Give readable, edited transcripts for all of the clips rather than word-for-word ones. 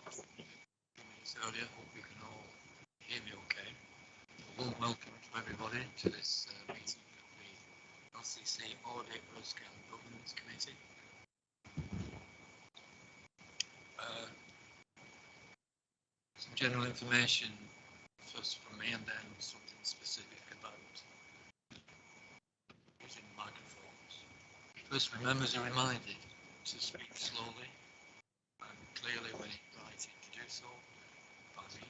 minutes earlier. Hope you can all hear me okay. A warm welcome to everybody to this meeting of the LCC Audit, Risk and Governance Committee. Some general information first from me and then something specific about using microphones. First, members are reminded to speak slowly and clearly when invited to do so by me,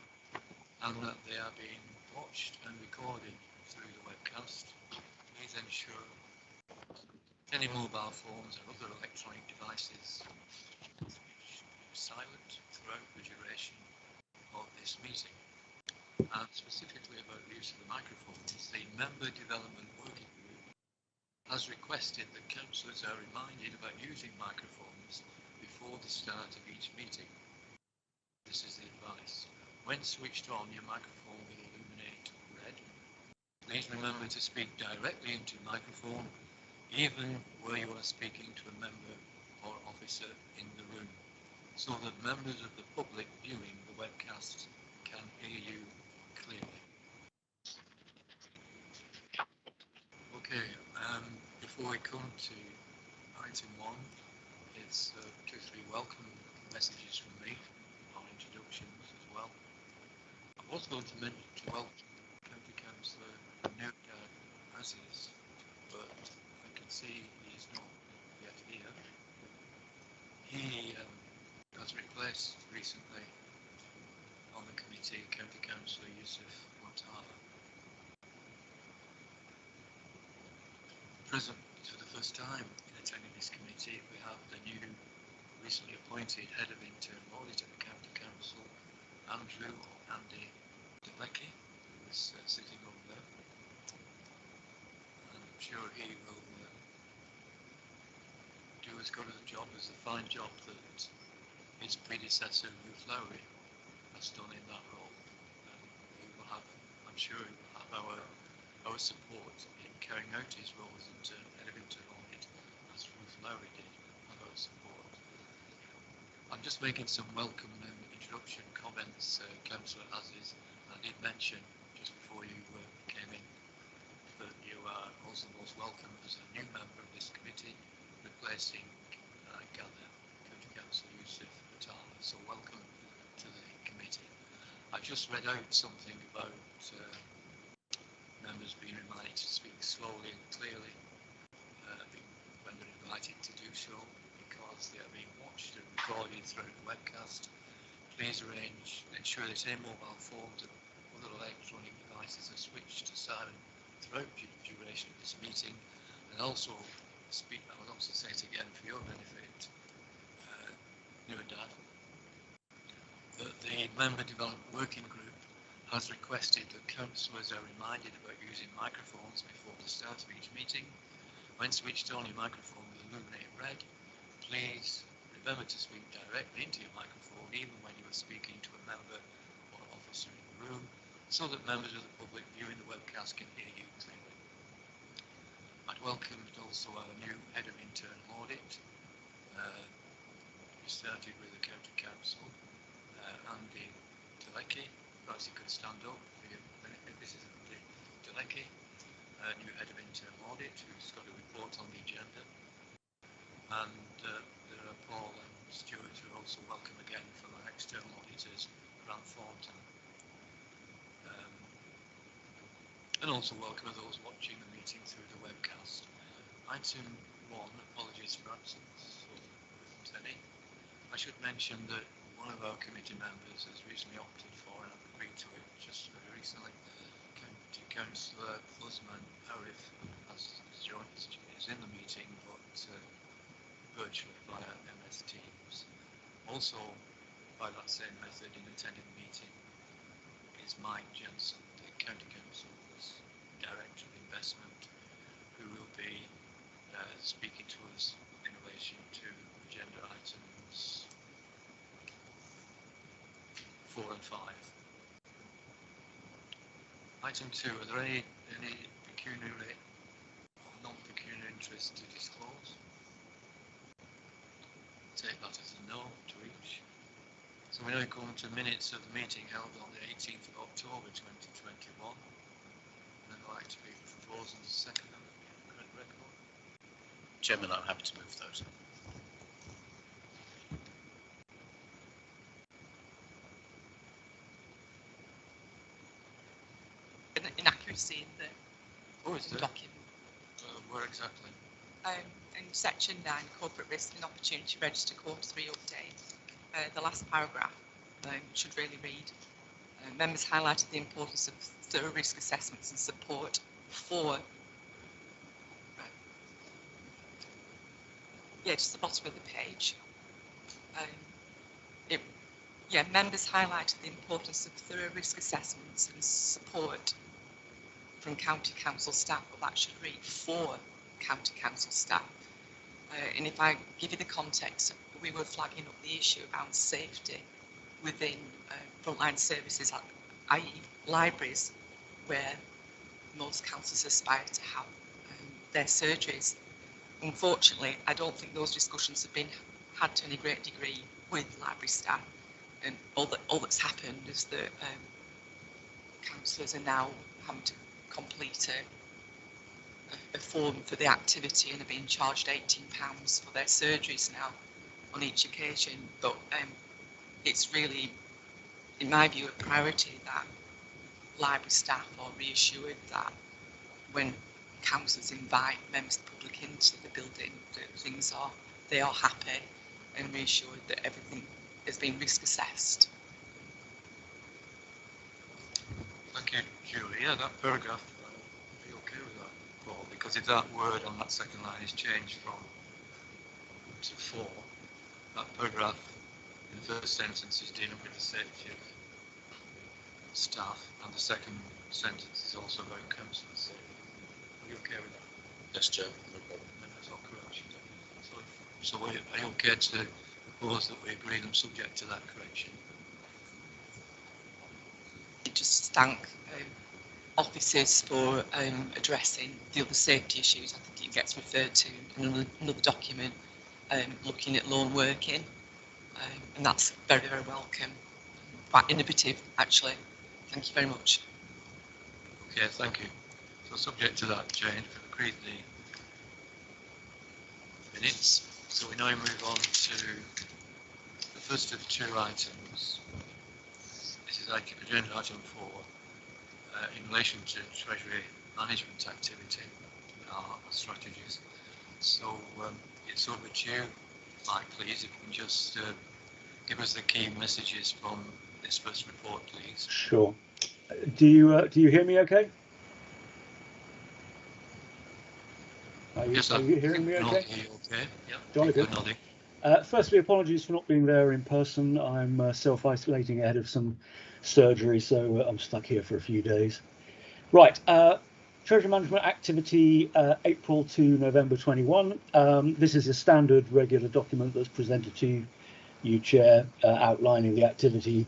and that they are being watched and recorded through the webcast. Please ensure any mobile phones or other electronic devices are silent throughout the duration of this meeting. And specifically about the use of the microphones, the Member Development Working Group has requested that councillors are reminded about using microphones before the start of each meeting. This is the advice. When switched on, your microphone will illuminate red. Please remember to speak directly into the microphone, even where you are speaking to a member or officer in the room, so that members of the public viewing the webcast can hear you clearly. Okay, before we come to item 1, it's 2 or 3 welcome messages from me, or introductions as well. I was going to mention to welcome County Councillor Newdad Aziz, but I can see he's not yet here. He has replaced recently on the committee County Councillor Yusuf Motala. Present for the first time in attending this committee, we have the new recently appointed Head of Internal Audit at the County Council, Andrew or Andy Delecki, who is sitting over there. And I'm sure he will do as good a job as the fine job that his predecessor, Ruth Lowry, has done in that role. He will have, I'm sure he will have our support in carrying out his role as Head of Internal Audit, as Ruth Lowry did, have our support. I'm just making some welcome introduction comments, Councillor Aziz. I did mention just before you came in that you are also most welcome as a new member of this committee, replacing, I gather, County Councillor Yusuf Motala. So welcome to the committee. I just read out something about members being reminded to speak slowly and clearly when they're invited to do so, because they are being watched and recorded through the webcast. Please ensure that any mobile phones or other electronic devices are switched to silent throughout the duration of this meeting. And also I would also say it again for your benefit, Newdad, that the Member Development Working Group has requested that councillors are reminded about using microphones before the start of each meeting. When switched on, your microphone will illuminate red. Please remember to speak directly into your microphone, even when you are speaking to a member or officer in the room, so that members of the public viewing the webcast can hear you clearly. I'd welcome also our new Head of Internal Audit. We started with the County Council, Andy Delecki. Perhaps he could stand up for your benefit. This is Andy Delecki, new Head of Internal Audit, who's got a report on the agenda. And there are Paul and Stuart, who are also welcome again from our external auditors, Grant Thornton. And also welcome those watching the meeting through the webcast. Item 1, apologies for absence, or any. I should mention that one of our committee members has recently opted for, and I've agreed to it just very recently, County Councillor Osman Arif has joined us, is in the meeting, but virtually via MS Teams. Also, by that same method in attending the meeting is Mike Jensen, the County Council's Director of Investment, who will be speaking to us in relation to agenda items 4 and 5. Item 2, are there any pecuniary or non-pecuniary interest to disclose? Take that as a no to each. So we now come to minutes of the meeting held on the 18th of October 2021. And I'd like to be proposed as second on the current record. Chairman, I'm happy to move those. An inaccuracy in the document. Where exactly? In section 9, corporate risk and opportunity register quarter 3 update, the last paragraph should really read, members highlighted the importance of thorough risk assessments and support for, just the bottom of the page. Members highlighted the importance of thorough risk assessments and support from county council staff, but that should read for county council staff. And if I give you the context, we were flagging up the issue around safety within frontline services, i.e. libraries, where most councils aspire to have their surgeries. Unfortunately, I don't think those discussions have been had to any great degree with library staff, and all that's happened is that councillors are now having to complete a form for the activity and are being charged £18 for their surgeries now on each occasion. But it's really, in my view, a priority that library staff are reassured that when councils invite members of the public into the building, that they are happy and reassured that everything has been risk assessed. Thank you, Julie. Yeah, that paragraph, are you okay with that, Paul? Because if that word on that second line is changed from to for, that paragraph in the first sentence is dealing with the safety of staff, and the second sentence is also about council safety. Are you okay with that? Yes, Chair. No problem. And that's all correction. So are you okay to propose that we agree them subject to that correction? Just thank officers for addressing the other safety issues. I think it gets referred to in another document, looking at lone working, and that's very, very welcome. Quite innovative, actually. Thank you very much. Okay, thank you. So subject to that change, we've agreed the minutes. So we now move on to the first of two items. This is agenda item 4 in relation to Treasury management activity, our strategies. So it's over to you, Mike, please, if you can just give us the key messages from this first report, please. Sure. Do you hear me okay? Are you hearing me okay? Okay. Yep. Jolly good. Firstly, apologies for not being there in person. I'm self-isolating ahead of some surgery, so I'm stuck here for a few days. Right, Treasury Management Activity, April to November 21. This is a standard regular document that's presented to you, Chair, outlining the activity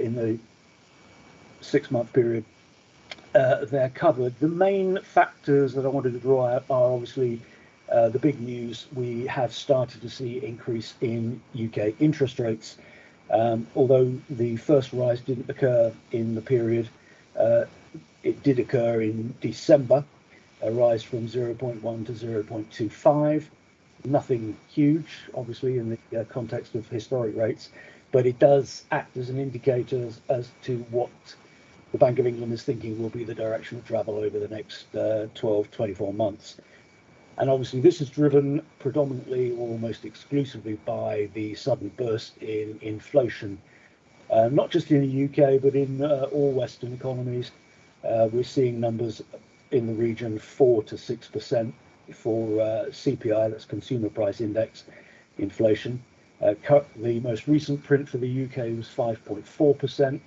in the 6-month period. They're covered. The main factors that I wanted to draw out are obviously the big news. We have started to see increase in UK interest rates. Although the first rise didn't occur in the period, it did occur in December, a rise from 0.1 to 0.25. Nothing huge, obviously, in the context of historic rates, but it does act as an indicator as to what the Bank of England is thinking will be the direction of travel over the next 12, 24 months. And obviously this is driven predominantly or almost exclusively by the sudden burst in inflation, not just in the UK, but in all Western economies. We're seeing numbers in the region 4 to 6% for CPI, that's Consumer Price Index inflation. The most recent print for the UK was 5.4%.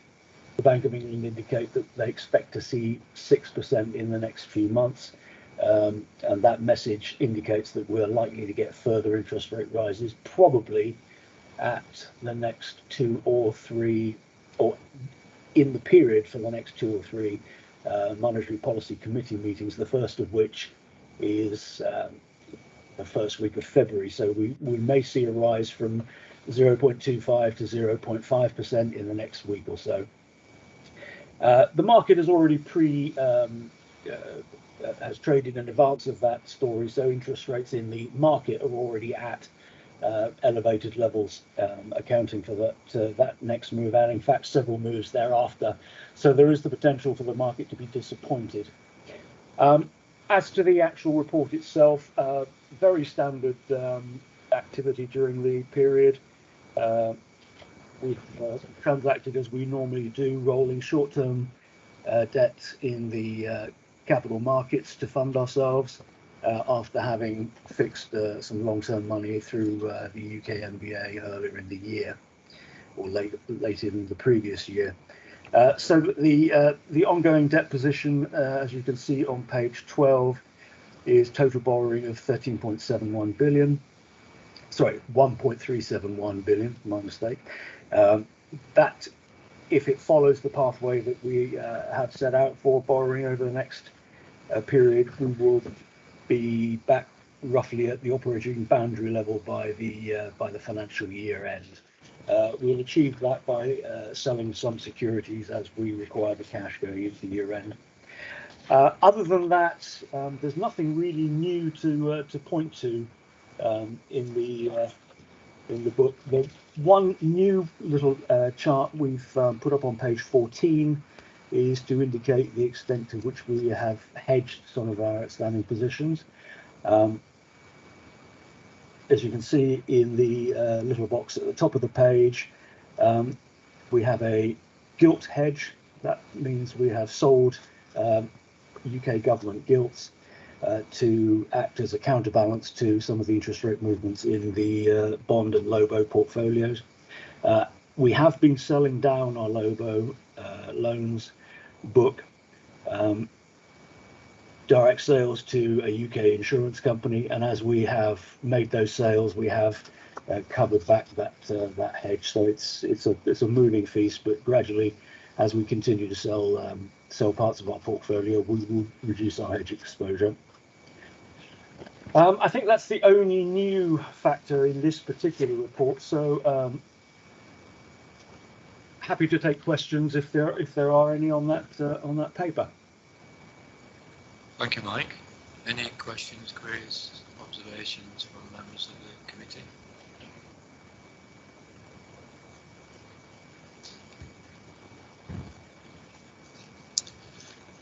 The Bank of England indicate that they expect to see 6% in the next few months. And that message indicates that we're likely to get further interest rate rises, probably at the next 2 or 3, or in the period for the next 2 or 3 Monetary Policy Committee meetings, the first of which is the first week of February. So we may see a rise from 0.25 to 0.5% in the next week or so. The market has already has traded in advance of that story, so interest rates in the market are already at elevated levels, accounting for that next move, and in fact several moves thereafter. So there is the potential for the market to be disappointed. As to the actual report itself, very standard activity during the period. We've transacted as we normally do, rolling short-term debt in the capital markets to fund ourselves after having fixed some long-term money through the UK MBA earlier in the year, or late in the previous year. So the ongoing debt position, as you can see on page 12, is total borrowing of 13.71 billion. Sorry, 1.371 billion, my mistake. That, if it follows the pathway that we have set out for borrowing over the next period, we will be back roughly at the operating boundary level by the financial year end. We'll achieve that by selling some securities as we require the cash going into the year end. Other than that, there's nothing really new to point to in the book. The one new little chart we've put up on page 14 is to indicate the extent to which we have hedged some of our outstanding positions. As you can see in the little box at the top of the page, we have a gilt hedge. That means we have sold UK government gilts to act as a counterbalance to some of the interest rate movements in the bond and LOBO portfolios. We have been selling down our LOBO loans book, direct sales to a UK insurance company, and as we have made those sales, we have covered back that hedge. So it's a moving feast, but gradually, as we continue to sell parts of our portfolio, we will reduce our hedge exposure. I think that's the only new factor in this particular report. So happy to take questions if there are any on that paper. Thank you, Mike. Any questions, queries, observations from members of the committee?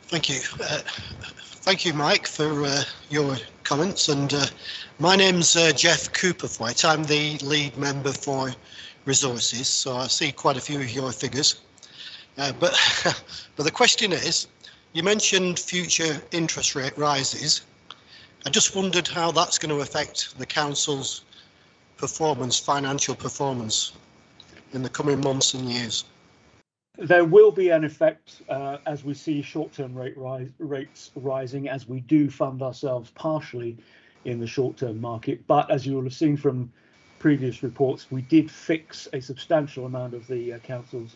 Thank you. Thank you, Mike, for your comments. And my name's Jeff Cooperthwaite. I'm the lead member for resources, so I see quite a few of your figures. But the question is, you mentioned future interest rate rises. I just wondered how that's going to affect the council's performance, financial performance, in the coming months and years. There will be an effect as we see short-term rates rising, as we do fund ourselves partially in the short-term market. But as you will have seen from previous reports, we did fix a substantial amount of the council's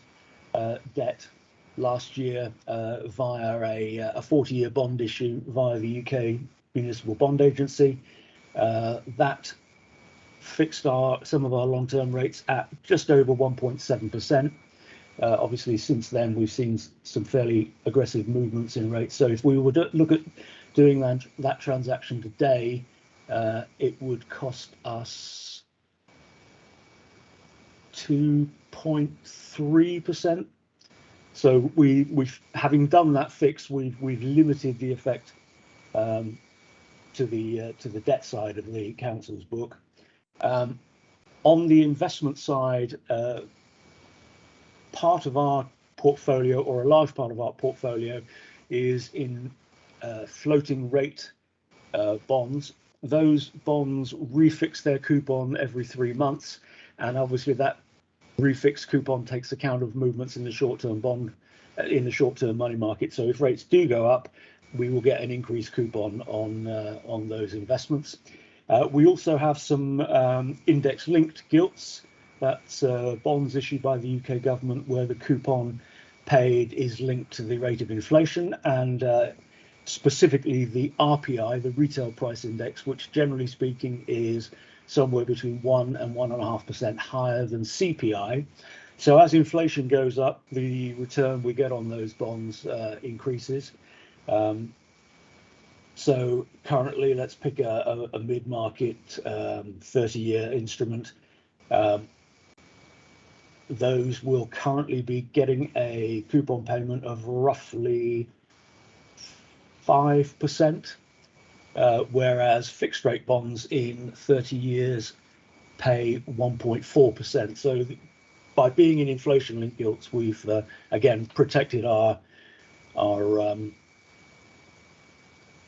debt last year via a 40-year bond issue via the UK Municipal Bond Agency. That fixed some of our long-term rates at just over 1.7%. Obviously, since then, we've seen some fairly aggressive movements in rates. So if we were to look at doing that transaction today, it would cost us 2.3%. So we've having done that fix, we've limited the effect to the debt side of the council's book. On the investment side, part of our portfolio, or a large part of our portfolio, is in floating rate bonds. Those bonds refix their coupon every 3 months, and obviously that refixed coupon takes account of movements in the short-term money market. So if rates do go up, we will get an increased coupon on those investments. We also have some index-linked gilts. That's bonds issued by the UK government where the coupon paid is linked to the rate of inflation, and specifically the RPI, the retail price index, which generally speaking is somewhere between 1 and 1.5% higher than CPI. So as inflation goes up, the return we get on those bonds increases. So currently, let's pick a mid-market 30-year instrument. Those will currently be getting a coupon payment of roughly 5%, whereas fixed rate bonds in 30 years pay 1.4%. So by being in inflation-linked gilts, we've again protected our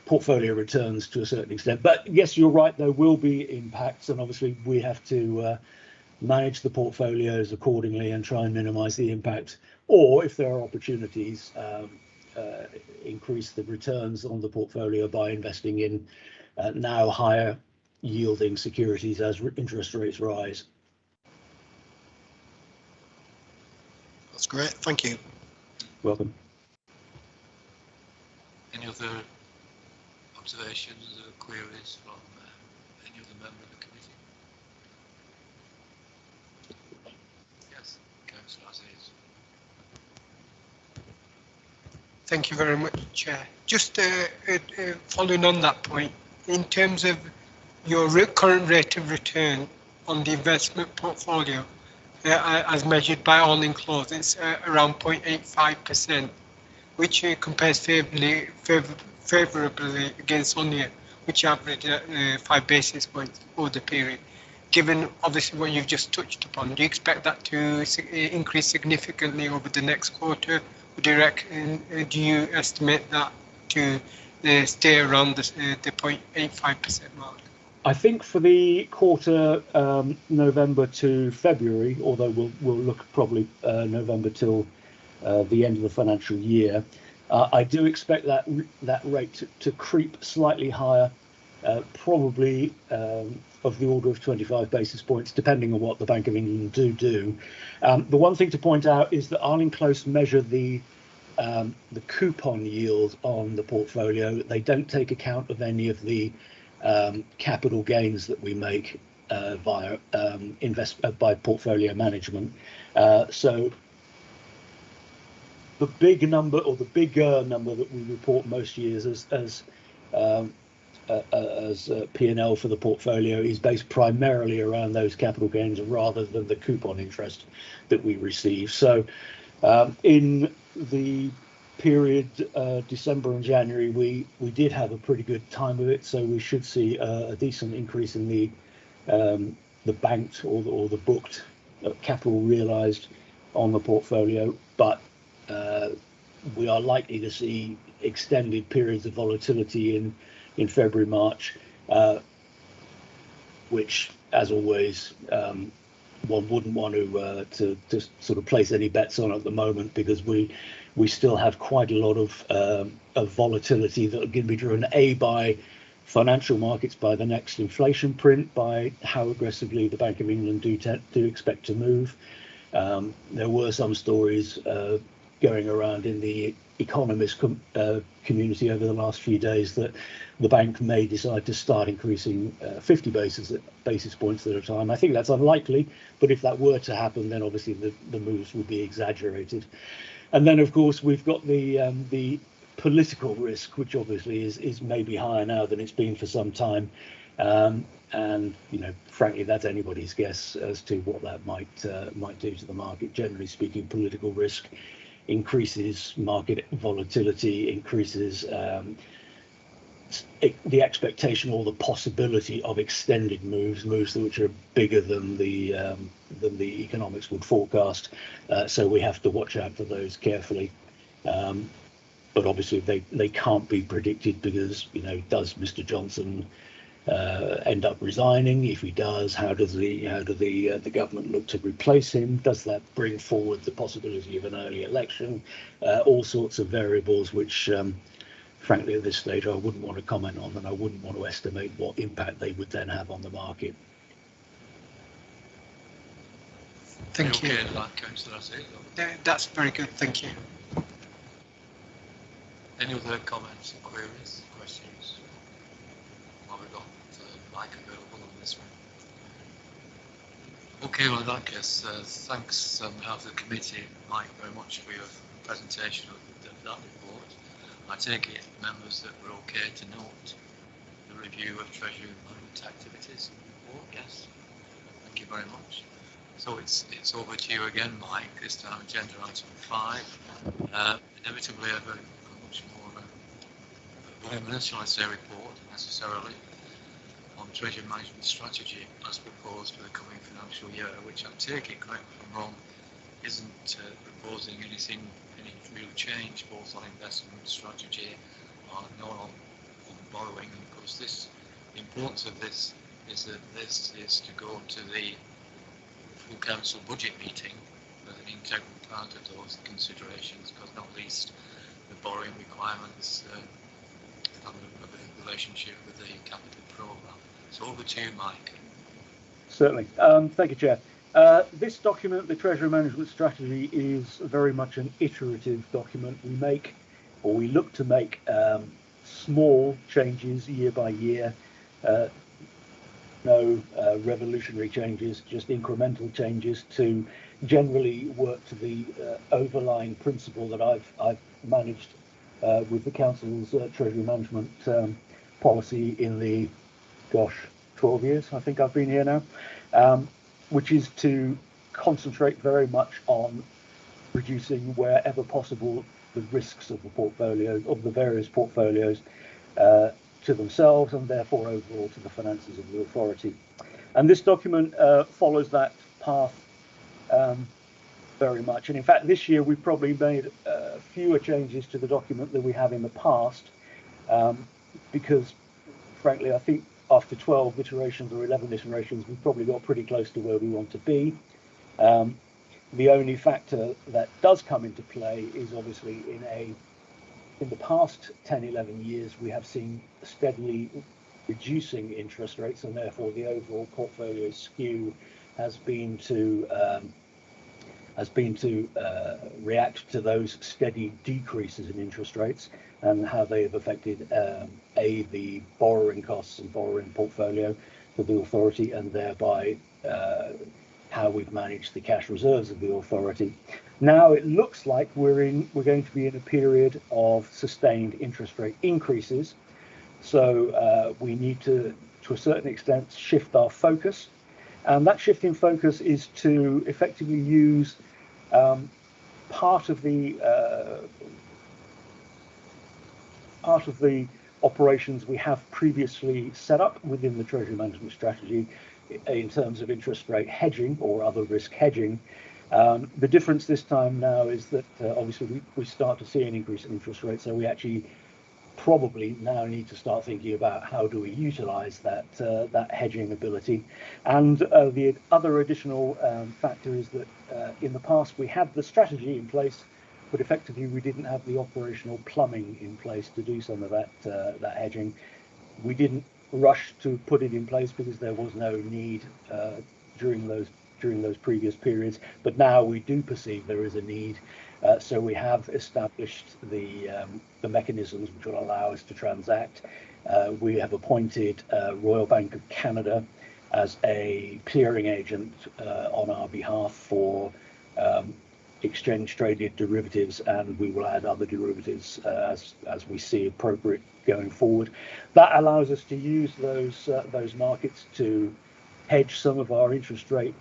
portfolio returns to a certain extent. But yes, you're right, there will be impacts, and obviously we have to manage the portfolios accordingly and try and minimize the impact, or if there are opportunities, increase the returns on the portfolio by investing in now higher yielding securities as interest rates rise. That's great, thank you. Welcome. Any other observations or queries from any other member of the committee? Yes, Councillor Aziz. Thank you very much, Chair. Just following on that point, in terms of your current rate of return on the investment portfolio, as measured by all-in clause, it's around 0.85%, which compares favourably against SONIA, which averaged 5 basis points over the period. Given obviously what you've just touched upon, do you expect that to increase significantly over the next quarter? Do you estimate that to stay around the 0.85% mark? I think for the quarter November to February, although we'll look probably November till the end of the financial year, I do expect that rate to creep slightly higher, probably of the order of 25 basis points, depending on what the Bank of England do. The one thing to point out is that Arlene Close measure the coupon yield on the portfolio. They don't take account of any of the capital gains that we make via by portfolio management. So the big number, or the bigger number that we report most years as P&L for the portfolio is based primarily around those capital gains rather than the coupon interest that we receive. So in the period December and January, we did have a pretty good time of it, so we should see a decent increase in the banked or the booked capital realized on the portfolio, but we are likely to see extended periods of volatility in February, March, which, as always, one wouldn't want to sort of place any bets on at the moment, because we still have quite a lot of volatility that are going to be driven by financial markets, by the next inflation print, by how aggressively the Bank of England do expect to move. There were some stories going around in the economist community over the last few days that the bank may decide to start increasing 50 basis points at a time. I think that's unlikely, but if that were to happen, then obviously the moves would be exaggerated. And then, of course, we've got the political risk, which obviously is maybe higher now than it's been for some time. And frankly, that's anybody's guess as to what that might do to the market. Generally speaking, political risk increases market volatility, increases the expectation or the possibility of extended moves which are bigger than the economics would forecast. So we have to watch out for those carefully. But obviously they can't be predicted, because does Mr. Johnson end up resigning? If he does, how does the government look to replace him? Does that bring forward the possibility of an early election? All sorts of variables which, frankly, at this stage I wouldn't want to comment on, and I wouldn't want to estimate what impact they would then have on the market. Thank you. That's very good. Thank you. Any other comments, queries, questions? Have we got Mike available on this one? Okay, well in that case, thanks on behalf of the committee, Mike, very much for your presentation of that report. I take it, members, that we're okay to note the review of Treasury management activities report. Yes, thank you very much. So it's over to you again, Mike. This time agenda item 5. Inevitably, a much more voluminous, shall I say, report necessarily on Treasury management strategy as proposed for the coming financial year, which I take it, correct me if I'm wrong, isn't proposing any real change both on investment strategy nor on borrowing. And of course, the importance of this is that this is to go to the full council budget meeting as an integral part of those considerations, because not least the borrowing requirements and the relationship with the capital programme. So over to you, Mike. Certainly. Thank you, Chair. This document, the Treasury Management Strategy, is very much an iterative document. We look to make small changes year by year. No revolutionary changes, just incremental changes to generally work to the overlying principle that I've managed with the Council's Treasury Management policy in the 12 years I think I've been here now, which is to concentrate very much on reducing wherever possible the risks of the portfolio, of the various portfolios, to themselves and therefore overall to the finances of the authority. And this document follows that path very much. And in fact, this year we've probably made fewer changes to the document than we have in the past, because frankly, I think after 12 iterations or 11 iterations, we've probably got pretty close to where we want to be. The only factor that does come into play is obviously in the past 10, 11 years, we have seen steadily reducing interest rates, and therefore the overall portfolio skew has been to react to those steady decreases in interest rates and how they have affected the borrowing costs and borrowing portfolio for the authority, and thereby how we've managed the cash reserves of the authority. Now it looks like we're going to be in a period of sustained interest rate increases, so we need to a certain extent shift our focus, and that shift in focus is to effectively use part of the operations we have previously set up within the Treasury Management Strategy in terms of interest rate hedging or other risk hedging. The difference this time now is that obviously we start to see an increase in interest rates, so we actually probably now need to start thinking about how do we utilize that hedging ability. And the other additional factor is that in the past we had the strategy in place, but effectively we didn't have the operational plumbing in place to do some of that hedging. We didn't rush to put it in place because there was no need during those previous periods, but now we do perceive there is a need. So we have established the mechanisms which will allow us to transact. We have appointed Royal Bank of Canada as a clearing agent on our behalf for exchange traded derivatives, and we will add other derivatives as we see appropriate going forward. That allows us to use those markets to hedge some of our interest rate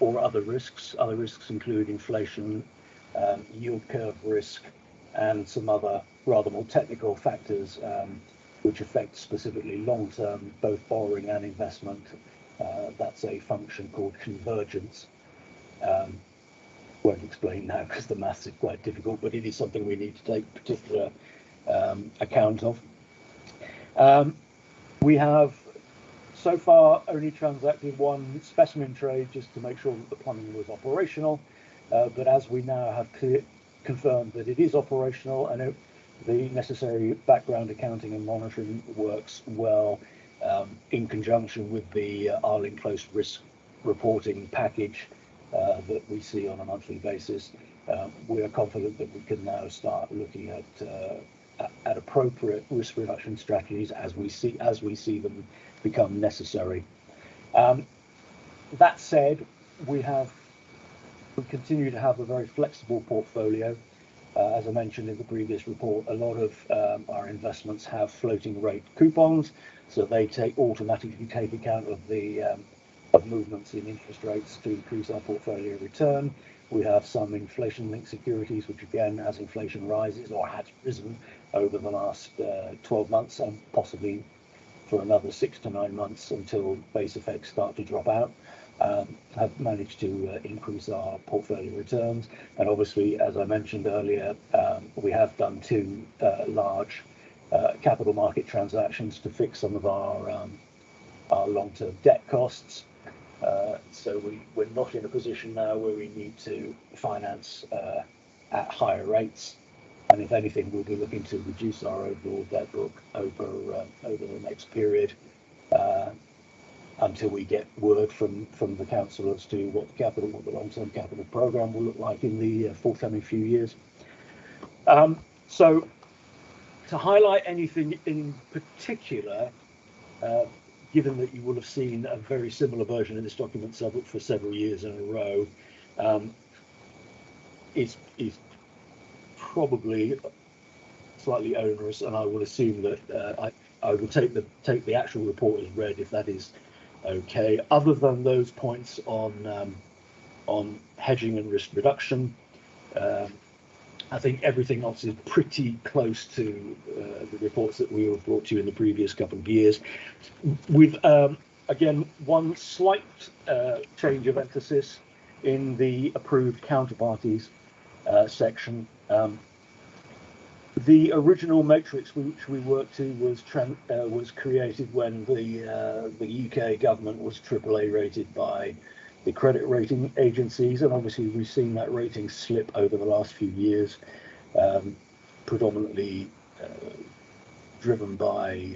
or other risks. Other risks include inflation, yield curve risk, and some other rather more technical factors which affect specifically long-term both borrowing and investment. That's a function called convergence. Won't explain now because the maths is quite difficult, but it is something we need to take particular account of. We have so far only transacted one specimen trade just to make sure that the plumbing was operational, but as we now have confirmed that it is operational and the necessary background accounting and monitoring works well in conjunction with the Arling Close risk reporting package that we see on a monthly basis, we are confident that we can now start looking at appropriate risk reduction strategies as we see them become necessary. That said, we continue to have a very flexible portfolio. As I mentioned in the previous report, a lot of our investments have floating rate coupons, so they automatically take account of the of movements in interest rates to increase our portfolio return. We have some inflation-linked securities, which again, as inflation rises or has risen over the last 12 months and possibly for another 6 to 9 months until base effects start to drop out, have managed to increase our portfolio returns. And obviously, as I mentioned earlier, we have done 2 large capital market transactions to fix some of our long-term debt costs. So we're not in a position now where we need to finance at higher rates. And if anything, we'll be looking to reduce our overall debt book over the next period until we get word from the council as to what the long-term capital program will look like in the forthcoming few years. So to highlight anything in particular, given that you will have seen a very similar version of this document for several years in a row, is probably slightly onerous, and I will assume that I will take the actual report as read if that is okay. Other than those points on hedging and risk reduction, I think everything else is pretty close to the reports that we have brought to you in the previous couple of years. With again, one slight change of emphasis in the approved counterparties section. The original matrix which we worked to was created when the UK government was AAA rated by the credit rating agencies, and obviously we've seen that rating slip over the last few years, predominantly driven by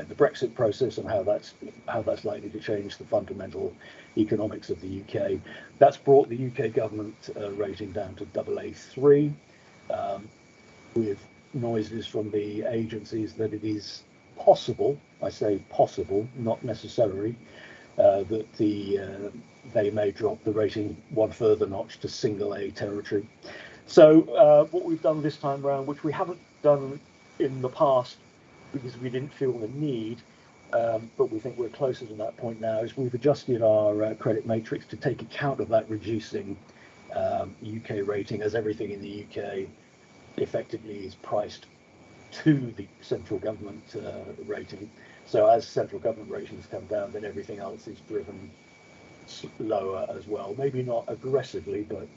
the Brexit process and how that's likely to change the fundamental economics of the UK. That's brought the UK government rating down to AA3, with noises from the agencies that it is possible, I say possible, not necessary, that they may drop the rating one further notch to single A territory. So what we've done this time around, which we haven't done in the past because we didn't feel the need, but we think we're closer to that point now, is we've adjusted our credit matrix to take account of that reducing UK rating, as everything in the UK effectively is priced to the central government rating. So as central government ratings come down, then everything else is driven lower as well. Maybe not aggressively, but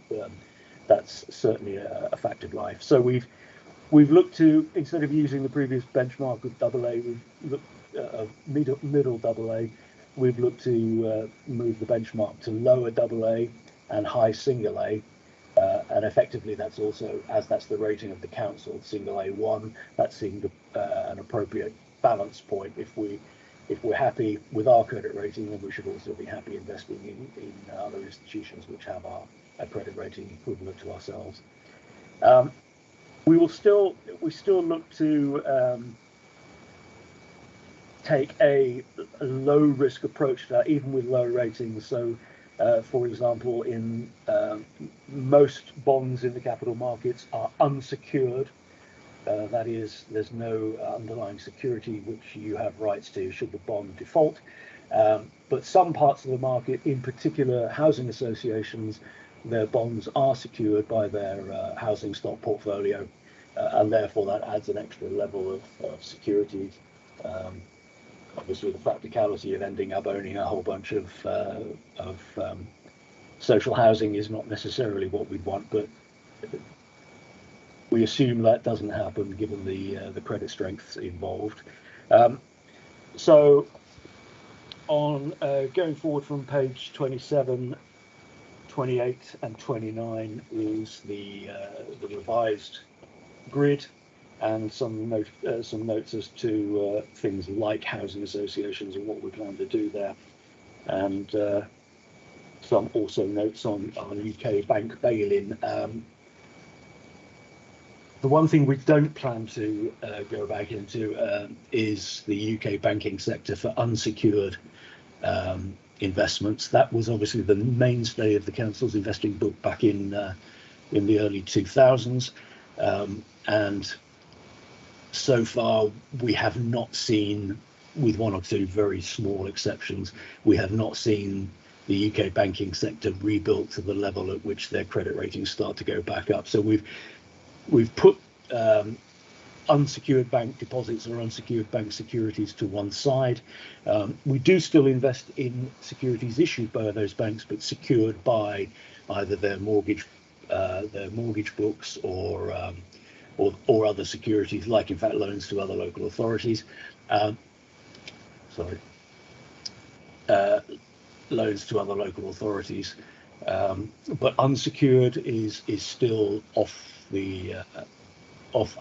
that's certainly a fact of life. So we've looked to, instead of using the previous benchmark of AA, we've looked middle AA. We've looked to move the benchmark to lower AA and high single A. And effectively, that's also, as that's the rating of the council, single A1, that seemed an appropriate balance point. If we're happy with our credit rating, then we should also be happy investing in other institutions which have a credit rating equivalent to ourselves. We still look to take a low risk approach to that, even with low ratings. So for example, in most bonds in the capital markets are unsecured. That is, there's no underlying security which you have rights to should the bond default. But some parts of the market, in particular housing associations, their bonds are secured by their housing stock portfolio, and therefore that adds an extra level of security. Obviously, the practicality of ending up owning a whole bunch of social housing is not necessarily what we'd want, but we assume that doesn't happen given the credit strengths involved. So on going forward from page 27, 28 and 29 is the revised grid, and some notes as to things like housing associations and what we plan to do there, and some also notes on UK bank bail-in. The one thing we don't plan to go back into is the UK banking sector for unsecured investments. That was obviously the mainstay of the council's investing book back in the early 2000s, and so far we have not seen, with one or two very small exceptions, we have not seen the UK banking sector rebuilt to the level at which their credit ratings start to go back up. So we've put unsecured bank deposits or unsecured bank securities to one side. We do still invest in securities issued by those banks, but secured by either their mortgage books or other securities, like in fact loans to other local authorities. Loans to other local authorities, but unsecured is still off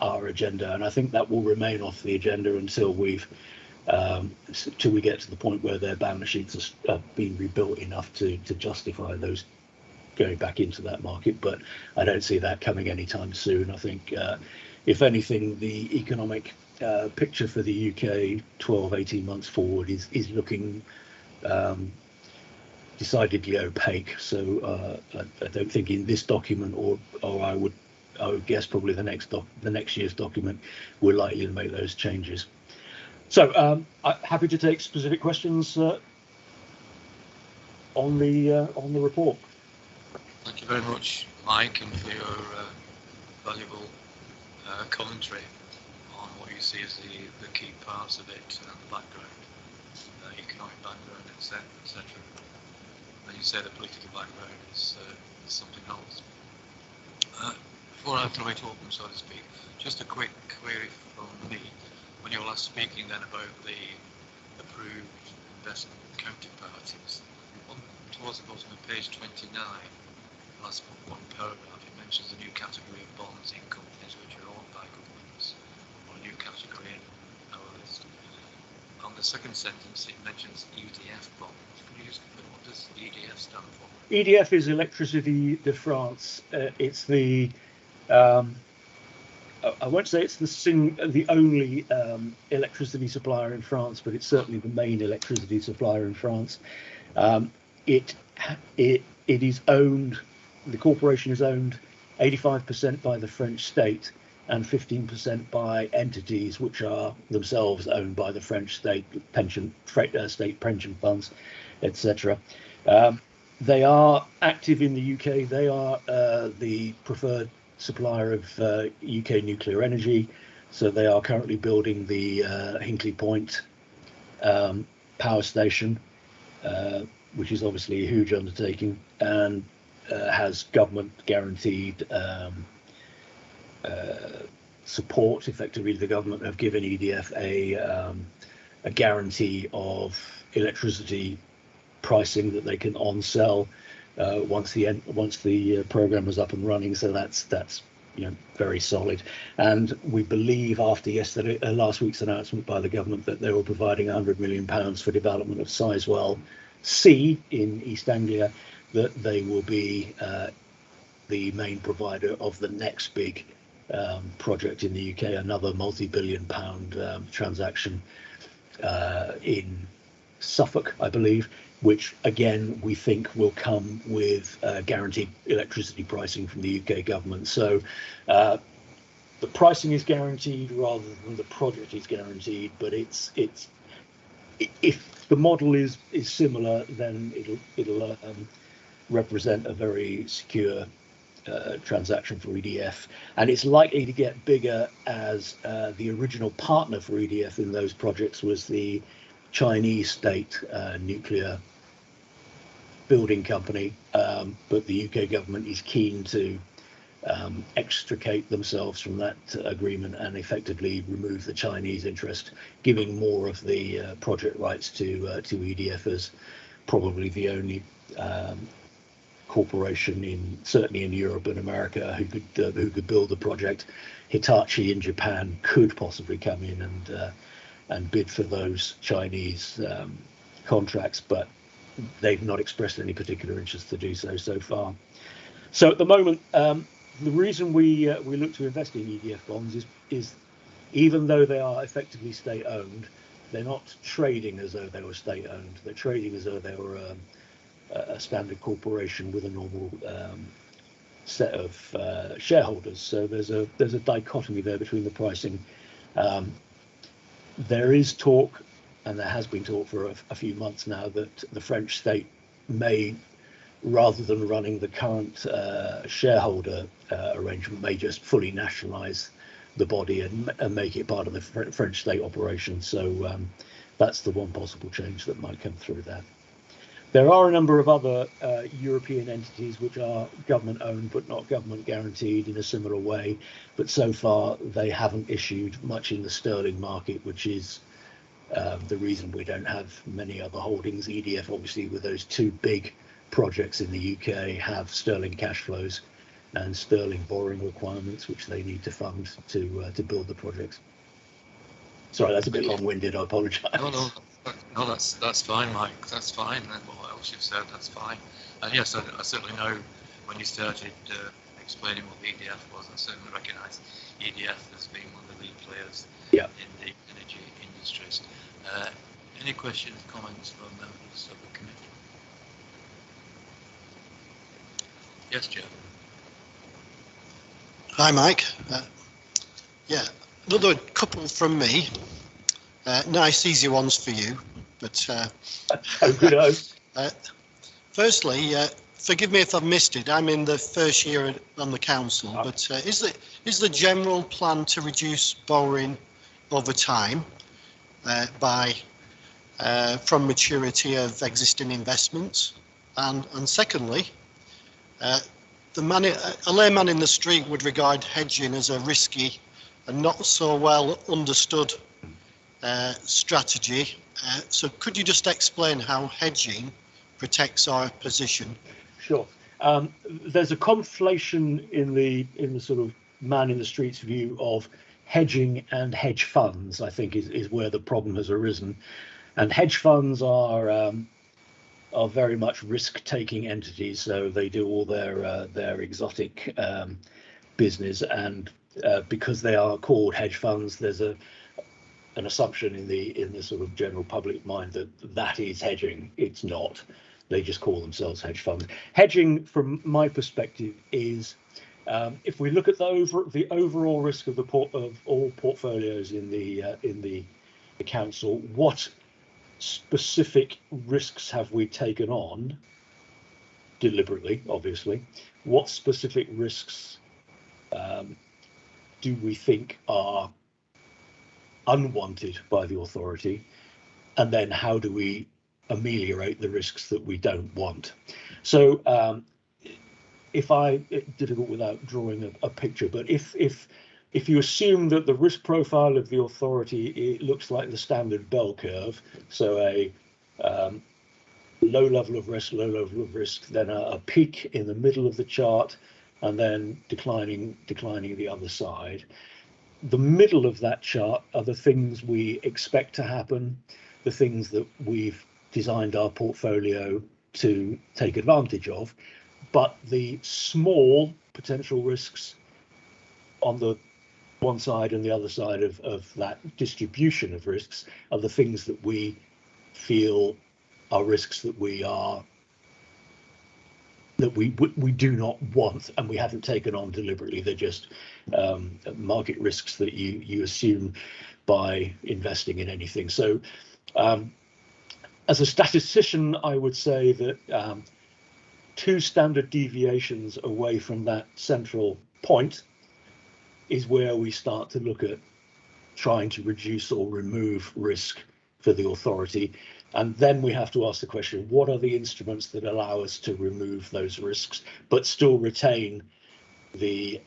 our agenda, and I think that will remain off the agenda until we get to the point where their balance sheets are being rebuilt enough to justify those going back into that market. But I don't see that coming anytime soon. I think if anything, the economic picture for the UK 12-18 months forward is looking decidedly opaque. So I don't think in this document, or I would guess probably the next year's document, we're likely to make those changes. So I'm happy to take specific questions on the report. Thank you very much, Mike, and for your valuable commentary on what you see as the key parts of it and the background, economic background, etc. And you say the political background is something else. Before I throw it open, so to speak, just a quick query from me. When you were last speaking then about the approved investment counterparties, towards the bottom of page 29, last one paragraph, it mentions a new category of bonds in companies which are owned by governments, or a new category in our list. On the second sentence, it mentions EDF bonds. Can you just confirm, what does EDF stand for? EDF is Electricité de France. It's the I won't say it's the only electricity supplier in France, but it's certainly the main electricity supplier in France. It is owned. The corporation is owned 85% by the French state and 15% by entities which are themselves owned by the French state, state pension funds, etc. They are active in the UK. They are the preferred supplier of UK nuclear energy. So they are currently building the Hinkley Point power station, which is obviously a huge undertaking, and has government guaranteed support. Effectively, the government have given EDF a guarantee of electricity pricing that they can on-sell once the program is up and running. So that's very solid. And we believe after last week's announcement by the government that they were providing £100 million for development of Sizewell C in East Anglia, that they will be the main provider of the next big project in the UK, another multi-billion-pound transaction in Suffolk, I believe, which again we think will come with guaranteed electricity pricing from the UK government. So the pricing is guaranteed rather than the project is guaranteed, but if the model is similar, then it'll represent a very secure transaction for EDF, and it's likely to get bigger as the original partner for EDF in those projects was the Chinese state nuclear building company, but the UK government is keen to extricate themselves from that agreement and effectively remove the Chinese interest, giving more of the project rights to EDF as probably the only corporation certainly in Europe and America who could build the project. Hitachi in Japan could possibly come in and bid for those Chinese contracts, but they've not expressed any particular interest to do so far. So at the moment, the reason we look to invest in EDF bonds is even though they are effectively state-owned, they're not trading as though they were state-owned. They're trading as though they were a standard corporation with a normal set of shareholders. So there's a dichotomy there between the pricing. There is talk, and there has been talk for a few months now, that the French state may, rather than running the current shareholder arrangement, may just fully nationalise the body and make it part of the French state operation. So that's the one possible change that might come through there. There are a number of other European entities which are government owned but not government guaranteed in a similar way, but so far they haven't issued much in the sterling market, which is the reason we don't have many other holdings. EDF, obviously, with those two big projects in the UK, have sterling cash flows and sterling borrowing requirements, which they need to fund to build the projects. Sorry, that's a bit long-winded. I apologise. No, that's fine, Mike. That's fine. And what else you've said, that's fine. And yes, I certainly know when you started explaining what the EDF was, I certainly recognise EDF as being one of the lead players in the energy industries. Any questions, comments from members of the committee? Yes, Joe. Hi, Mike. Yeah, another couple from me. Nice, easy ones for you. But firstly, forgive me if I've missed it. I'm in the first year on the council, but is the general plan to reduce borrowing over time from maturity of existing investments? And secondly, a layman in the street would regard hedging as a risky and not so well understood strategy. So could you just explain how hedging protects our position? Sure. There's a conflation in the sort of man in the streets view of hedging and hedge funds, I think is where the problem has arisen. And hedge funds are very much risk-taking entities, so they do all their exotic business, and because they are called hedge funds, there's an assumption in the sort of general public mind that is hedging. It's not. They just call themselves hedge funds. Hedging, from my perspective, is if we look at the overall risk of all portfolios in the council, what specific risks have we taken on deliberately? Obviously, what specific risks do we think are unwanted by the authority, and then how do we ameliorate the risks that we don't want? So difficult without drawing a picture, but if you assume that the risk profile of the authority, it looks like the standard bell curve, so a low level of risk, then a peak in the middle of the chart, and then declining the other side. The middle of that chart are the things we expect to happen, the things that we've designed our portfolio to take advantage of, but the small potential risks on the one side and the other side of that distribution of risks are the things that we feel are risks that we do not want and we haven't taken on deliberately. They're just market risks that you assume by investing in anything. So as a statistician, I would say that 2 standard deviations away from that central point is where we start to look at trying to reduce or remove risk for the authority. And then we have to ask the question, what are the instruments that allow us to remove those risks, but still retain the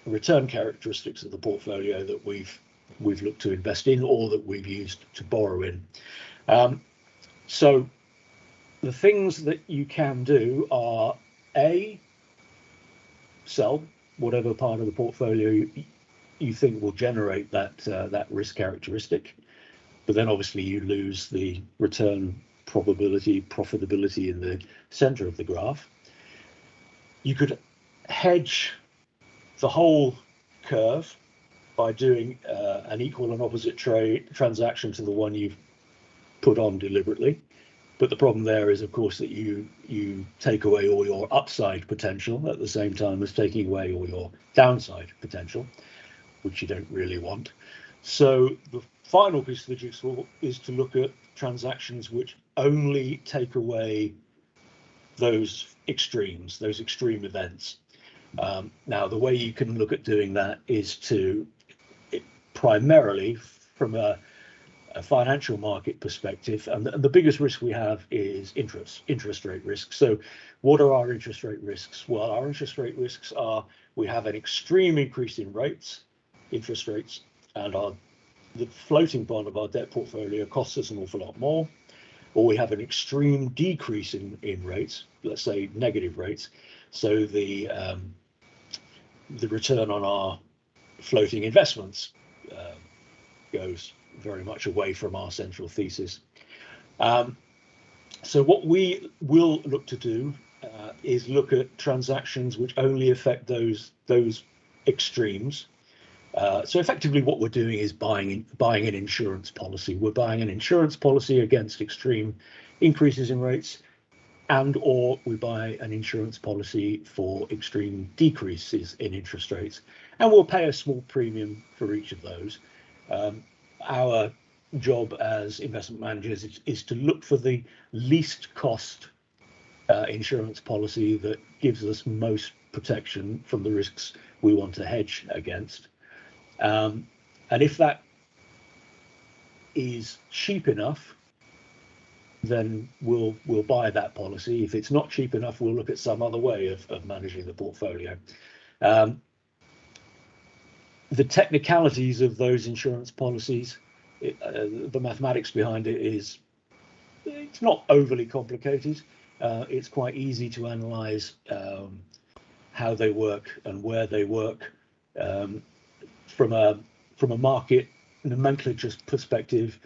return characteristics of the portfolio that we've looked to invest in or that we've used to borrow in? So the things that you can do are A, sell whatever part of the portfolio you think will generate that risk characteristic, but then obviously you lose the return profitability in the center of the graph. You could hedge the whole curve by doing an equal and opposite transaction to the one you've put on deliberately. But the problem there is, of course, that you take away all your upside potential at the same time as taking away all your downside potential, which you don't really want. So the final piece of the jigsaw is to look at transactions which only take away those extremes, those extreme events. Now, the way you can look at doing that is to primarily from a financial market perspective, and the biggest risk we have is interest rate risk. So what are our interest rate risks? Well, our interest rate risks are we have an extreme increase in interest rates, and the floating part of our debt portfolio costs us an awful lot more, or we have an extreme decrease in rates, let's say negative rates. So the return on our floating investments goes very much away from our central thesis. So what we will look to do is look at transactions which only affect those extremes. So effectively what we're doing is buying an insurance policy. We're buying an insurance policy against extreme increases in rates, and or we buy an insurance policy for extreme decreases in interest rates, and we'll pay a small premium for each of those. Our job as investment managers is to look for the least cost insurance policy that gives us most protection from the risks we want to hedge against. And if that is cheap enough, then we'll buy that policy. If it's not cheap enough, we'll look at some other way of managing the portfolio. The technicalities of those insurance policies, the mathematics behind it it's not overly complicated. It's quite easy to analyze how they work and where they work. From a market nomenclature perspective,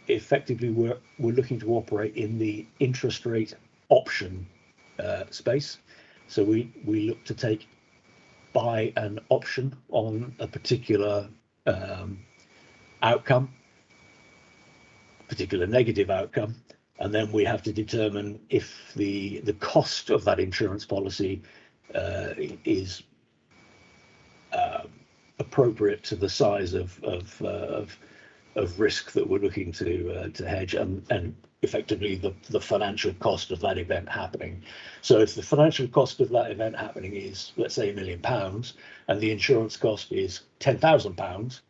effectively we're looking to operate in the interest rate option space. So we look to buy an option on a particular outcome, particular negative outcome, and then we have to determine if the cost of that insurance policy is appropriate to the size of risk that we're looking to hedge, and effectively the financial cost of that event happening. So if the financial cost of that event happening is, let's say, £1 million, and the insurance cost is £10,000,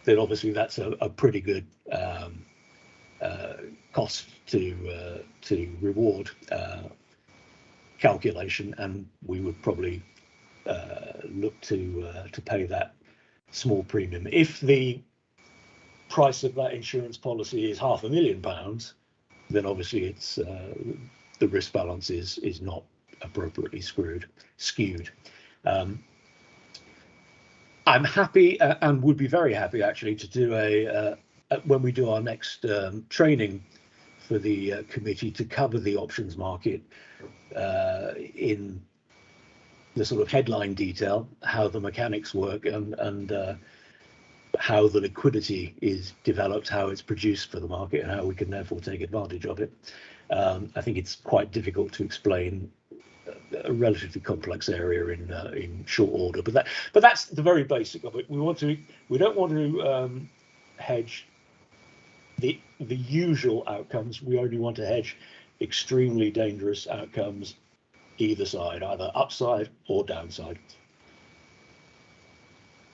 then obviously that's a pretty good cost to reward calculation, and we would probably look to pay that small premium. If the price of that insurance policy is £500,000, then obviously it's the risk balance is not appropriately skewed. I'm happy and would be very happy actually to do when we do our next training for the committee, to cover the options market in the sort of headline detail, how the mechanics work, and how the liquidity is developed, how it's produced for the market, and how we can therefore take advantage of it. I think it's quite difficult to explain a relatively complex area in short order, but that's the very basic of it. We don't want to hedge the usual outcomes. We only want to hedge extremely dangerous outcomes, either side, either upside or downside.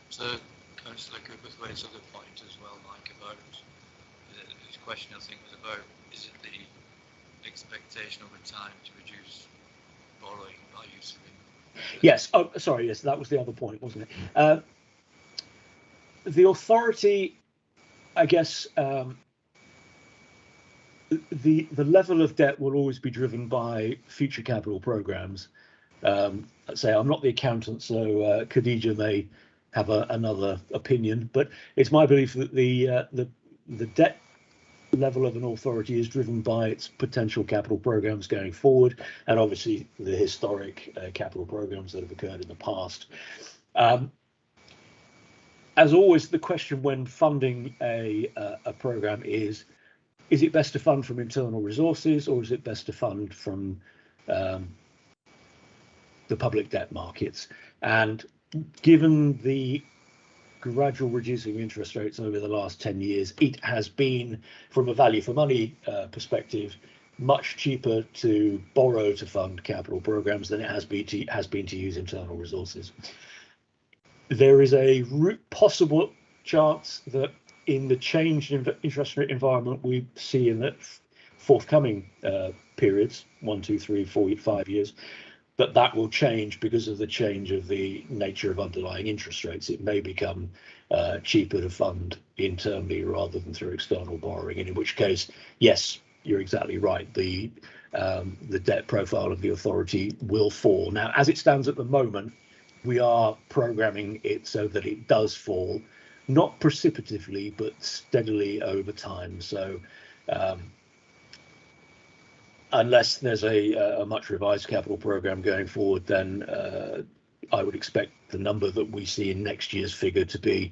So Councillor Cooper's raised other point as well, Mike, about his question, I think, was about, is it the expectation over time to reduce borrowing by use of it? Yes. Oh, sorry. Yes, that was the other point, wasn't it? The authority, I guess, the level of debt will always be driven by future capital programs. Let's say I'm not the accountant, so Khadija may have another opinion, but it's my belief that the debt level of an authority is driven by its potential capital programs going forward, and obviously the historic capital programs that have occurred in the past. as always, the question when funding a program is it best to fund from internal resources, or is it best to fund from the public debt markets? And given the gradual reducing interest rates over the last 10 years, it has been, from a value for money perspective, much cheaper to borrow to fund capital programs than it has been to use internal resources. There is a possible chance that in the changed interest rate environment we see in the forthcoming periods, 1, 2, 3, 4, 5 years, that will change because of the change of the nature of underlying interest rates. It may become cheaper to fund internally rather than through external borrowing, and in which case, yes, you're exactly right. The debt profile of the authority will fall. Now, as it stands at the moment, we are programming it so that it does fall, not precipitatively, but steadily over time. So unless there's a much revised capital program going forward, then I would expect the number that we see in next year's figure to be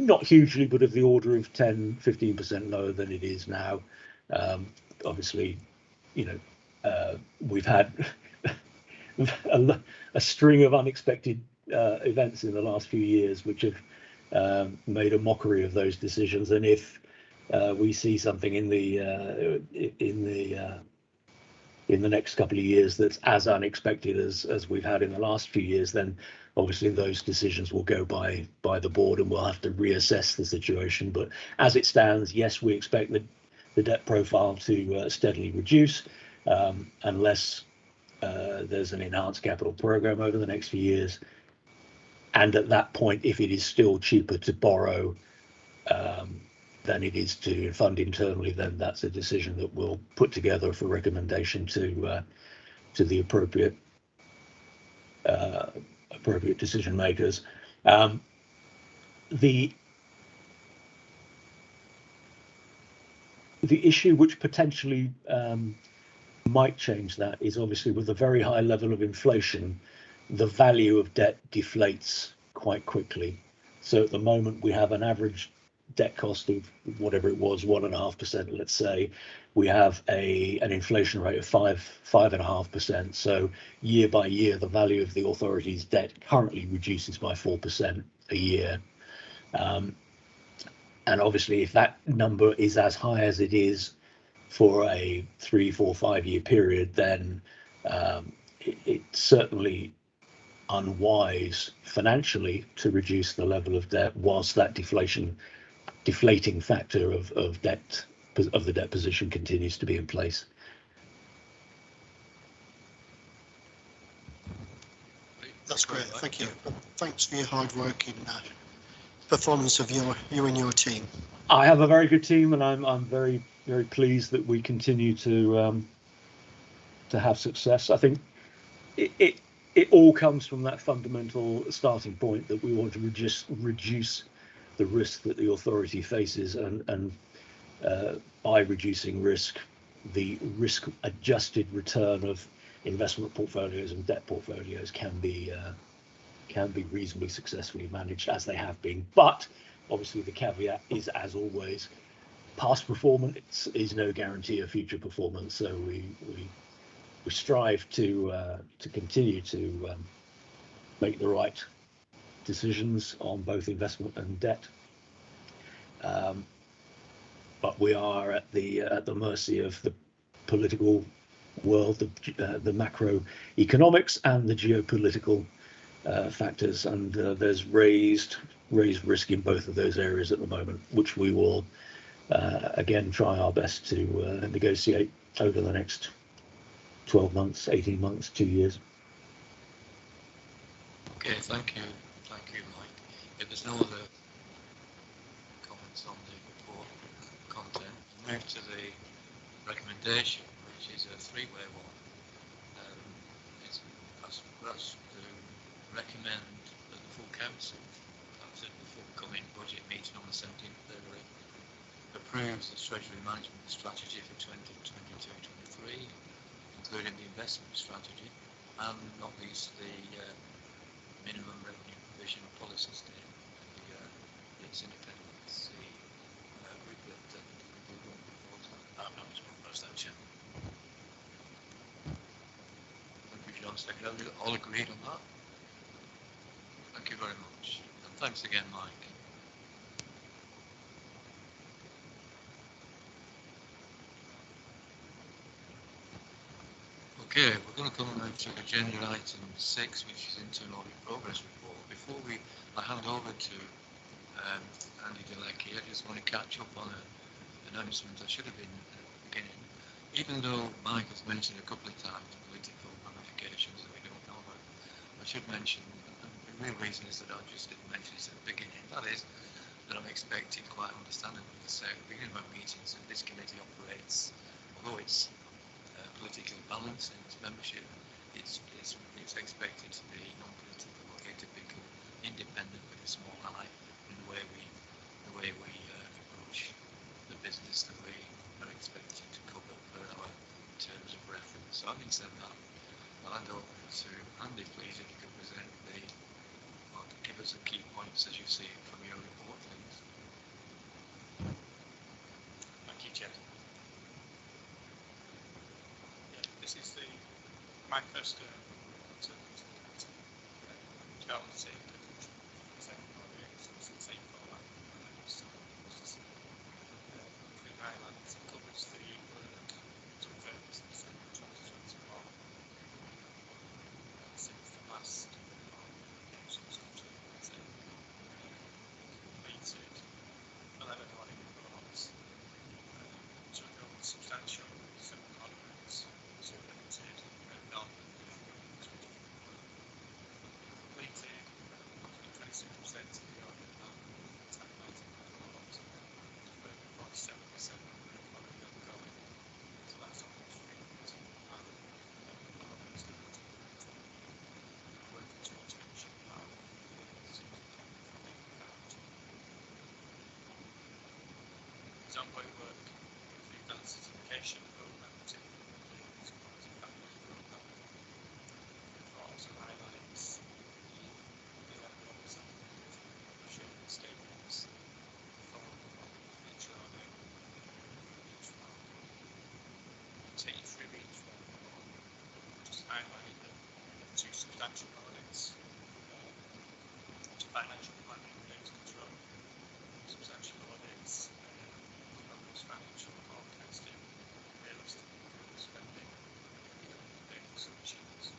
not hugely, but of the order of 10-15% lower than it is now. Obviously, we've had a string of unexpected events in the last few years which have made a mockery of those decisions, and if we see something in the next couple of years that's as unexpected as we've had in the last few years, then obviously those decisions will go by the board and we'll have to reassess the situation. But as it stands, yes, we expect the debt profile to steadily reduce unless there's an enhanced capital program over the next few years. And at that point, if it is still cheaper to borrow than it is to fund internally, then that's a decision that we'll put together for recommendation to the appropriate decision makers. The issue which potentially might change that is obviously with a very high level of inflation, the value of debt deflates quite quickly. So at the moment we have an average debt cost of whatever it was, 1.5%, let's say. We have an inflation rate of 5.5%. So year by year, the value of the authority's debt currently reduces by 4% a year. And obviously, if that number is as high as it is for a 3, 4, 5 year period, then it's certainly unwise financially to reduce the level of debt whilst that deflating factor of the debt position continues to be in place. That's great, thank you. Thanks for your hard work in performance of you and your team. I have a very good team, and I'm very, very pleased that we continue to have success. I think it all comes from that fundamental starting point that we want to reduce the risk that the authority faces, and by reducing risk, the risk adjusted return of investment portfolios and debt portfolios can be reasonably successfully managed, as they have been. But obviously the caveat is, as always, past performance is no guarantee of future performance. So we strive to continue to make the right decisions on both investment and debt. But we are at the mercy of the political world, the macroeconomics and the geopolitical factors, and there's raised risk in both of those areas at the moment, which we will again try our best to negotiate over the next 12 months, 18 months, 2 years. Okay, thank you, Mike. If there's no other comments on the report content, we'll move to the recommendation, which is a three-way one. That's to recommend that the full council, that's at the forthcoming budget meeting on the 17th of February, approves the Treasury management strategy for 2022-23, including the investment strategy, and not least the minimum revenue provision policy statement, the its independence, we've got we won't propose that. I'm not to propose that, Chair. Thank you, John. Second, are we all agreed on that? Thank you very much. And thanks again, Mike. Okay, we're going to come now to agenda item 6, which is internal audit progress report. Before I hand over to Andy Delecki, I just want to catch up on an announcement I should have been at the beginning. Even though Mike has mentioned a couple of times political ramifications that we don't know about, I should mention, and the real reason is that I just didn't mention this at the beginning, that is that I'm expecting, quite understandably, to say at the beginning of our meetings that this committee operates, although it's politically balanced in its membership, it's expected to be non-political, atypical, independent with a small I in the way we approach the business that we are expected to cover per our terms of reference. So having said that, I'll hand over to Andy, please, if you could present give us the key points as you see it from your report, please. Thank you, Chair. This is my first to go and see the second format. Highlights covers the work to further December 2021 since the last completed 11 audit reports, took on substantial civil contracts, limited and non-completed 26% of the audit plan, 47% ongoing, so that's almost 3 months and working towards finishing that. There's ongoing work with the advanced certification program, also highlights the levels of assurance statements for each audit. Take you through each one, just highlight the 2 substantial audits, financial planning and data control, substantial audits, financial forecasting, realistic spending, data assumptions.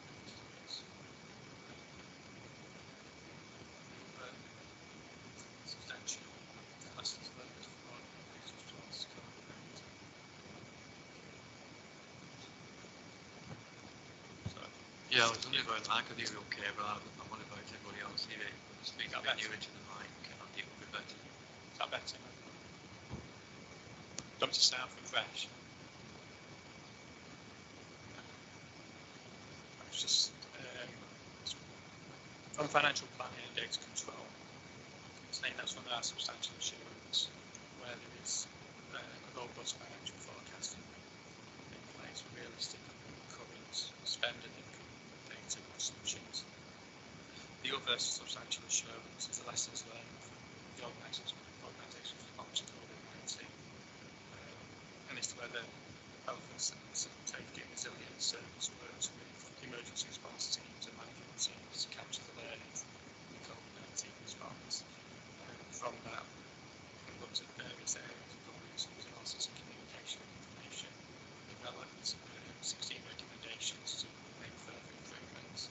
Substantial lessons learned for Yeah, I was wondering about Mike, I think we're okay, but I'm wondering about everybody else here. Speak a bit nearer to the mic, I think it would be better. Is that better? Don't to start from fresh. I was just on financial planning and data control, saying that's one of our substantial assurance where there is a robust financial forecasting in place, realistic current spend and income data assumptions. The other substantial assurance is the lessons learned from the organisation's response to COVID-19, and as to whether health and safety and resilience service works with emergency response teams and management teams to capture the learning from the COVID-19 response. From that, we looked at various areas of governance, resources and communication information, developed 16 recommendations to make further improvements.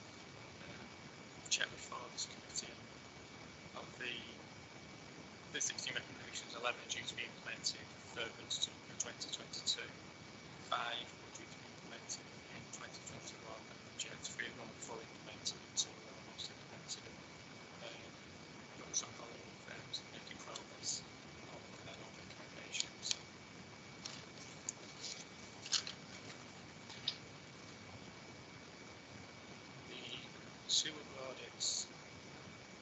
Check before this committee of the 16 recommendations, 11 are due to be implemented further to 2022, 5 were due to be implemented in 2021, and yet 3 of them were fully implemented and 2 were almost implemented. Those ongoing firms making progress on their recommendations. The sewer audits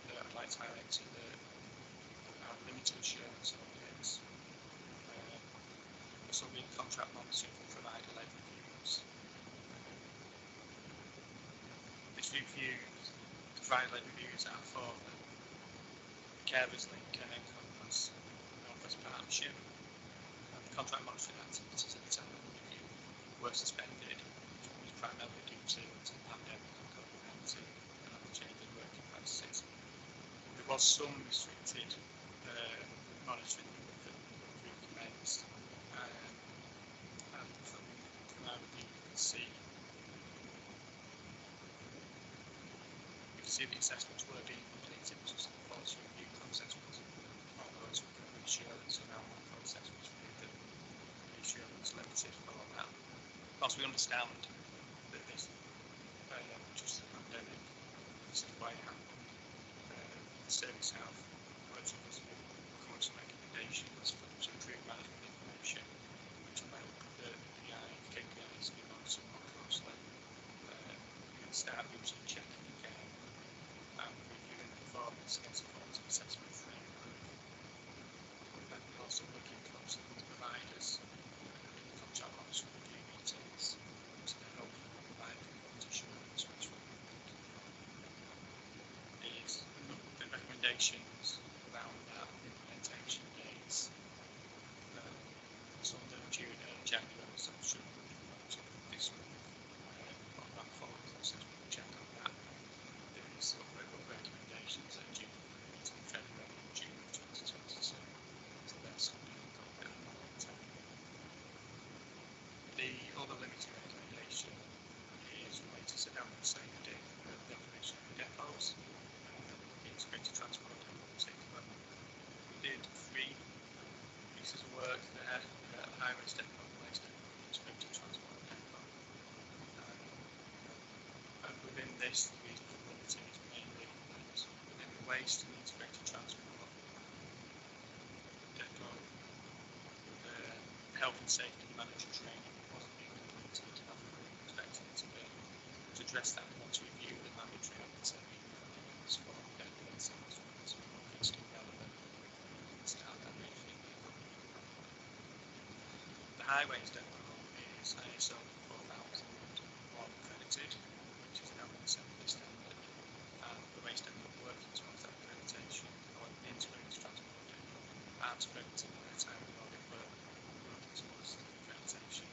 that I'd like to highlight to our limited assurance audits. This will be contract monitoring for provider-led reviews. This review, provider-led reviews are for the carers link and was Northwest Partnership. The contract monitoring activities at the time of review were suspended, which was primarily due to the pandemic and COVID-19 and the change in working practices. There was some restricted monitoring that recommenced, and from our review you can see the assessments were being completed, which was the policy review process was ongoing, so we can reassure that around that process, which we did reassure was limited following that. Whilst we understand that this just the pandemic, this is why it happened, the service have worked with us to come with some recommendations for to improve management information, which will help the KPIs be monitored more closely. We can start using checking again and reviewing performance against a quality assessment framework. And also working closely with providers in the contract monitoring review meetings to help provide quality assurance, which is the recommendations around that implementation dates. So they're due in January, so should this week. On that following process, we'll check on that. There is sort of recommendations that are due to February and June of 2022. So that's something we've got a bit of more time. The other limited recommendation is related to health and safety, the operation of the depots, integrated transport depot in particular. We did 3 pieces of work there, highways depot, waste depot, integrated transport depot. And within this, we limited mainly within the waste and integrated transport depot. The health and safety manager training wasn't being completed as we were expecting it to be. To address that, we want to review the mandatory health and safety manuals for depots and to more closely relevant and start that briefing. The highways depot is ISO 4001 accredited, which is an health and safety standard, and the waste depot working towards that accreditation. However, the integrated transport depot aren't accredited by the time of audit, but working towards the accreditation.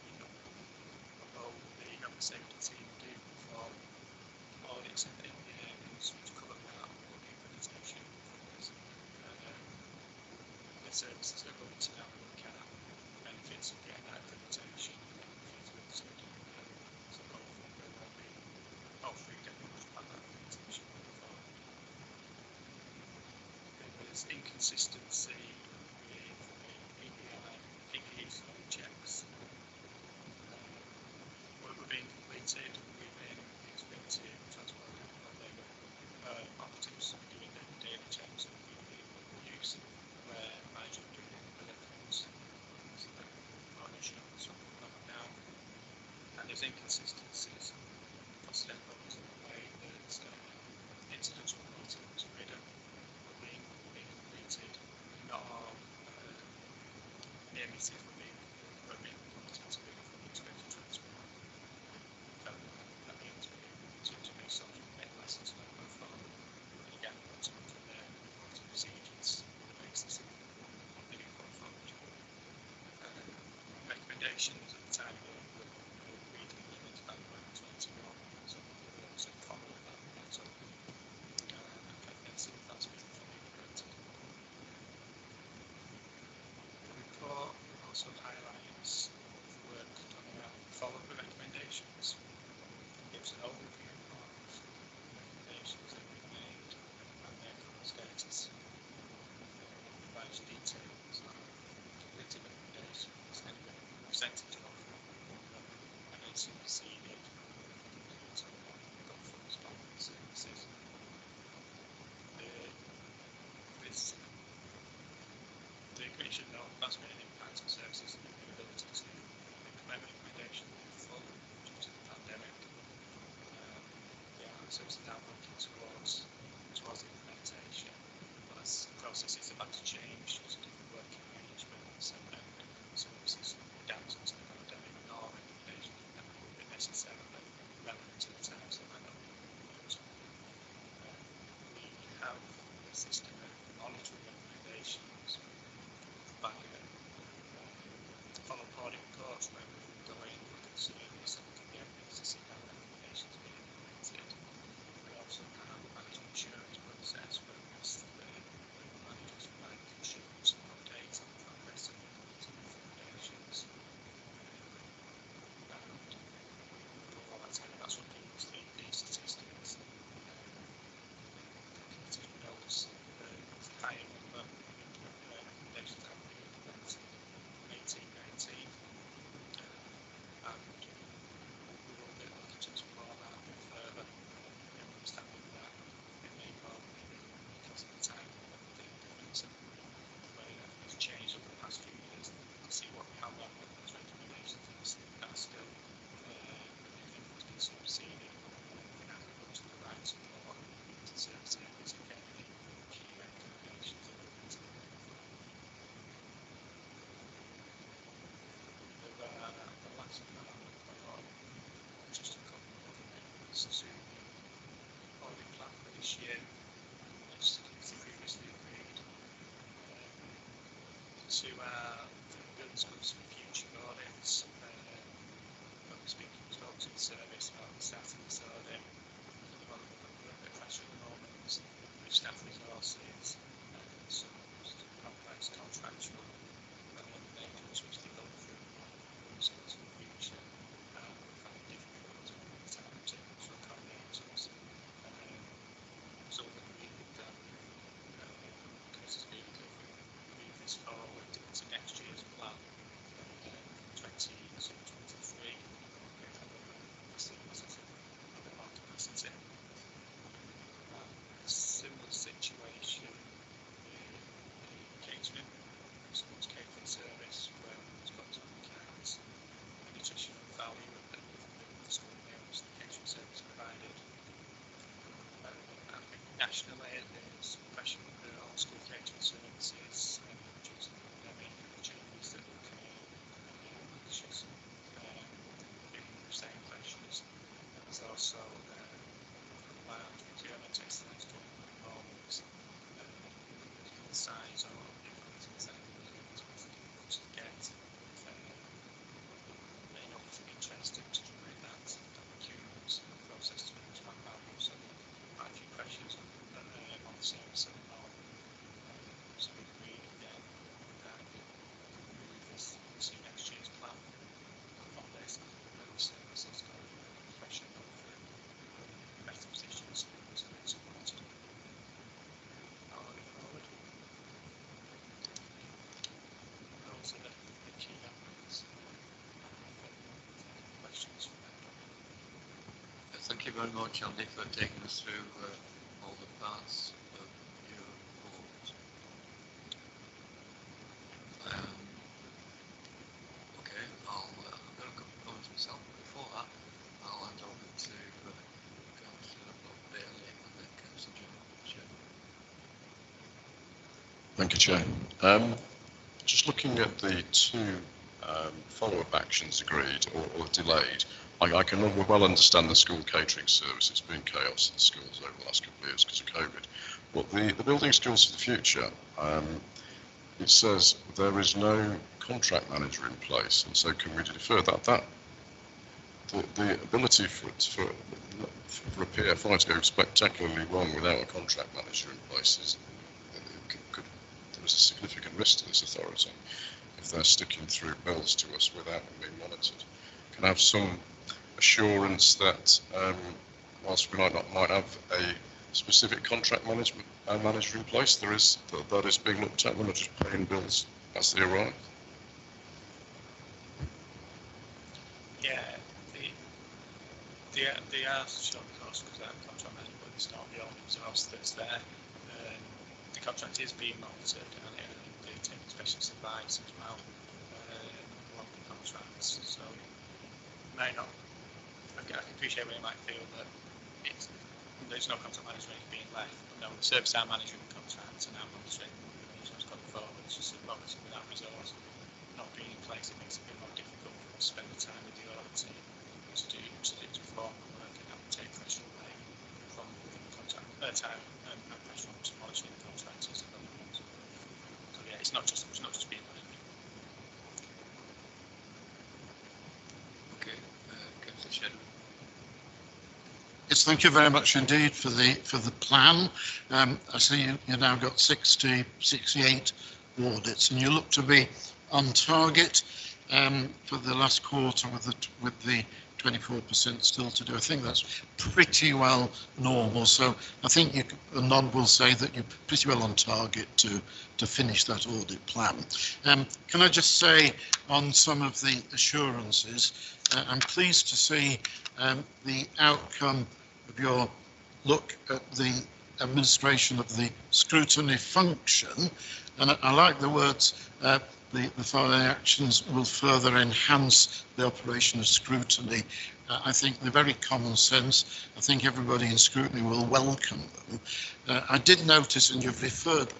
Although the health and safety team do perform audits in the areas which cover that, but the accreditation covers the services that go into that look at benefits of getting that accreditation and feasibility. So hopefully there will be all 3 depots by that accreditation going forward. There was inconsistency with the PPE checks. What were being completed within the integrated transport depot, they were operatives doing their daily checks of PPE use, where managers were doing deliverables. Now, and there's inconsistencies across depots in the way that incidents reporting to RIDA were being completed. Not all near misses were being reported to RIDA from integrated transport. That means to make sure we make lessons learned going forward. And again, we want to look at their reporting procedures on the basis of what they're going forward. Recommendations at the time were reading them into that work 21, so we'll also follow that letter and see if that's been fully implemented. The report also highlights the work done around following the recommendations. It gives an overview of the recommendations that we've made and their current status. It provides details on completed recommendations, any percentage of and then superseded to go for responding services. The agreement should note that's been an impact on services and the ability to implement recommendations in full due to the pandemic. Services are working towards the implementation, but as processes have had to change to different working arrangements and services down to the pandemic, nor recommendations have never been necessarily relevant to the times that might not be used. We have a system of monitoring recommendations superseding and go to the right support to service areas and get the key recommendations that we're going to look for. The last part of just a couple of amendments to the audit plan for this year, as previously agreed, to build schools for future audits. I've been speaking to folks in the service about the staff in this audit. We're a bit pressure at the moment with staff resources, some complex contractual arrangements which they go through schools for the future. We're finding difficult time to accommodate us. So we're going to read that because it's been move this forward to next year's plan, 2023. Similar situation in catering, schools catering service, where it's got to account the nutritional value of the school meals, the catering service provided. I think nationally there's pressure on school catering services due to the pandemic and the changes that are coming anxious, same pressures. There's also large procurement exercise going on at the moment, the size or increasing size to get enough interest to generate that procurement process to expand value. So quite a few pressures on the service at the moment. So we agreed again that we move this to next year's plan on this, and the service has got pressure on better positions so it's supported going forward. Those are the key elements. Questions from anybody? Thank you very much, Andy, for taking us through all the parts of your report. Okay, I'm going to go into myself, but before that, I'll hand over to Councillor Bailey and then Councillor Chair. Thank you, Chair. Just looking at the two follow-up actions agreed or delayed, I can well understand the school catering service. It's been chaos in schools over the last couple of years because of COVID. But the building schools for the future, it says there is no contract manager in place, and so can we defer that? The ability for a PFI to go spectacularly wrong without a contract manager in place there is a significant risk to this authority if they're sticking through bills to us without them being monitored. Can I have some assurance that whilst we might have a specific contract manager in place, that is being looked at, we're not just paying bills as they arrive? Yeah, they are shown costs because they're contract management, but it's not the only resource that's there. The contract is being monitored and they take specialist advice as well along the contracts. So it may not. I can appreciate when you might feel that there's no contract management being left, but no, the service are managing the contracts and are monitoring the resource going forward. It's just that obviously with that resource not being in place, it makes it a bit more difficult for us to spend the time with the audit team to perform the work, and that would take pressure away from the contract time and pressure on to monitoring the contractors and other ones. So yeah, it's not just being left. Okay, Councillor Shedden. Yes, thank you very much indeed for the plan. I see you now got 68 audits, and you look to be on target for the last quarter with the 24% still to do. I think that's pretty well normal. So I think Nod will say that you're pretty well on target to finish that audit plan. Can I just say on some of the assurances, I'm pleased to see the outcome of your look at the administration of the scrutiny function, and I like the words the following actions will further enhance the operation of scrutiny. I think they're very common sense. I think everybody in scrutiny will welcome them. I did notice, and you've referred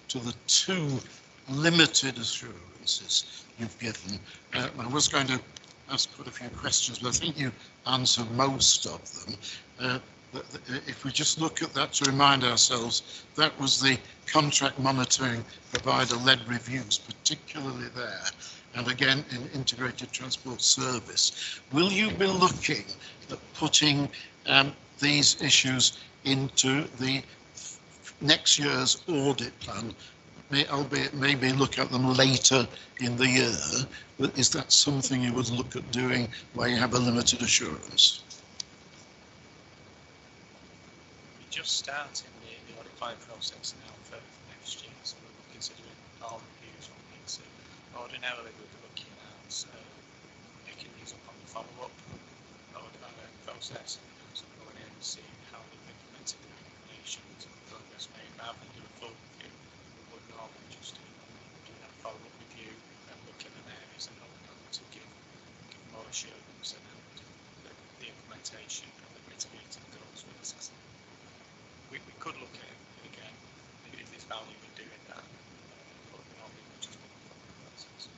to the two limited assurances you've given. I was going to ask quite a few questions, but I think you answered most of them. If we just look at that to remind ourselves, that was the contract monitoring provider-led reviews, particularly there, and again in integrated transport service. Will you be looking at putting these issues into the next year's audit plan, albeit maybe look at them later in the year, but is that something you would look at doing where you have a limited assurance? Just starting the audit planning process now for next year, so we're considering all reviews on these. Ordinarily, we'll be looking at picking these up on the follow-up audit planning process, so going in and seeing how they've implemented the recommendations and progress made, rather than do a full review. We would normally just do that follow-up review and look at an areas and to give more assurance and the implementation of the mitigating goals with assessment. We could look at it again, if there's value in doing that, but normally we just want to follow the process.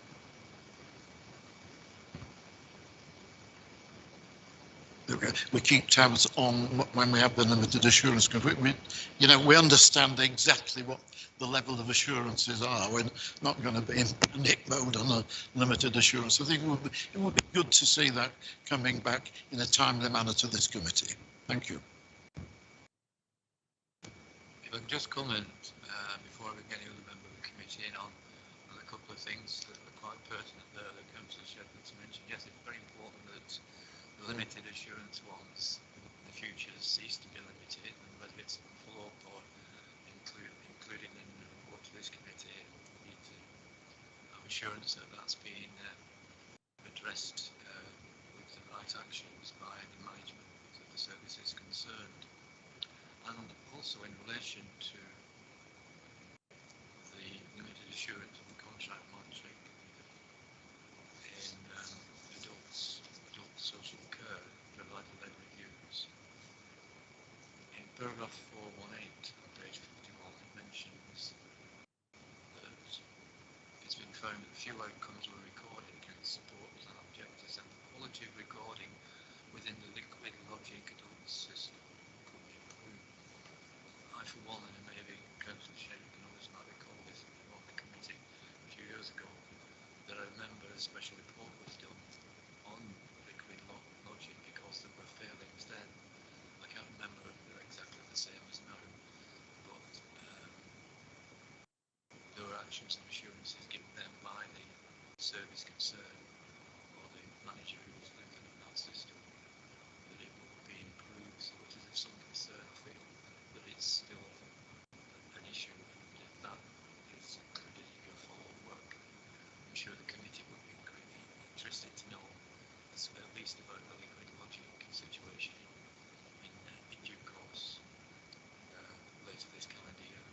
Okay. We keep tabs on when we have the limited assurance, because we understand exactly what the level of assurances are. We're not going to be in panic mode on a limited assurance. I think it would be good to see that coming back in a timely manner to this committee. Thank you. If I can just comment before I bring any other member of the committee in on a couple of things that are quite pertinent there that Councillor Shepherd's mentioned. Yes, it's very important that the limited assurance ones in the future cease to be limited, and whether it's follow-up or including in what to this committee, we need to have assurance that that's being addressed with the right actions by the management of the services concerned. And also in relation to the limited assurance of the contract monitoring in adult social care provider-led reviews. In paragraph 418 on page 51, it mentions that it's been found that few outcomes were recorded against support plan objectives, and the quality of recording within the liquid logic adult system could be improved. I, for one, and maybe Councillor Sheridan and others might recall this on the committee a few years ago, that I remember a special report was done on liquid logic because there were failings then. I can't remember if they're exactly the same as now, but there were actions and assurances given then by the service concerned or the manager who was looking at that system that it would be improved, so it is of some concern, I feel, that it's still an issue, and if that is included in your follow-up work, I'm sure the committee would be interested to know at least about the liquid logic situation in due course later this calendar year.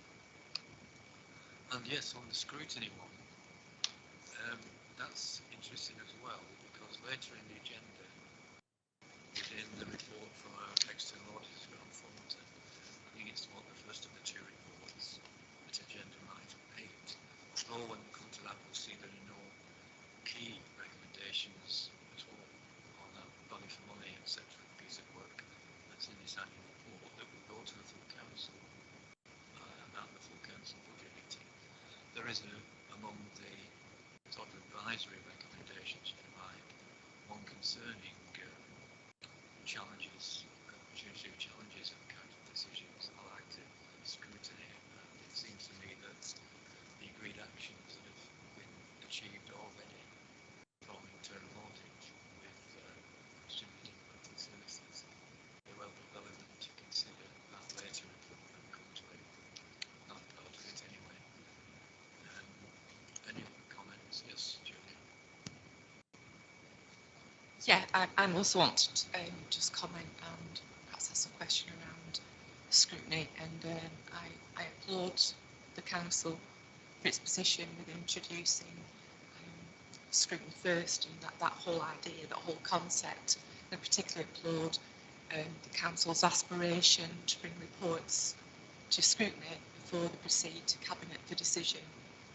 And yes, on the scrutiny one, that's interesting as well, because later in the agenda, within the report from our external auditors, Grant Thornton, I think it's the first of the two reports, at agenda item 8. Although when we come to that, we'll see there are no key recommendations at all on that value for money, etc. piece of work that's in this annual report that will go to the full council and the full council budget meeting. There is among the sort of advisory recommendations, if you like, one concerning challenges, opportunity challenges of accounting decisions. I like to scrutiny. It seems to me that the agreed actions that have been achieved already from internal audit with distributed monthly services may well be relevant to consider that later if we come to it. Not part of it anyway. Any other comments? Yes, Julia. Yeah, I also want to just comment and perhaps ask a question around scrutiny, and I applaud the council for its position with introducing scrutiny first, and that whole idea, that whole concept. I particularly applaud the council's aspiration to bring reports to scrutiny before they proceed to cabinet for decision.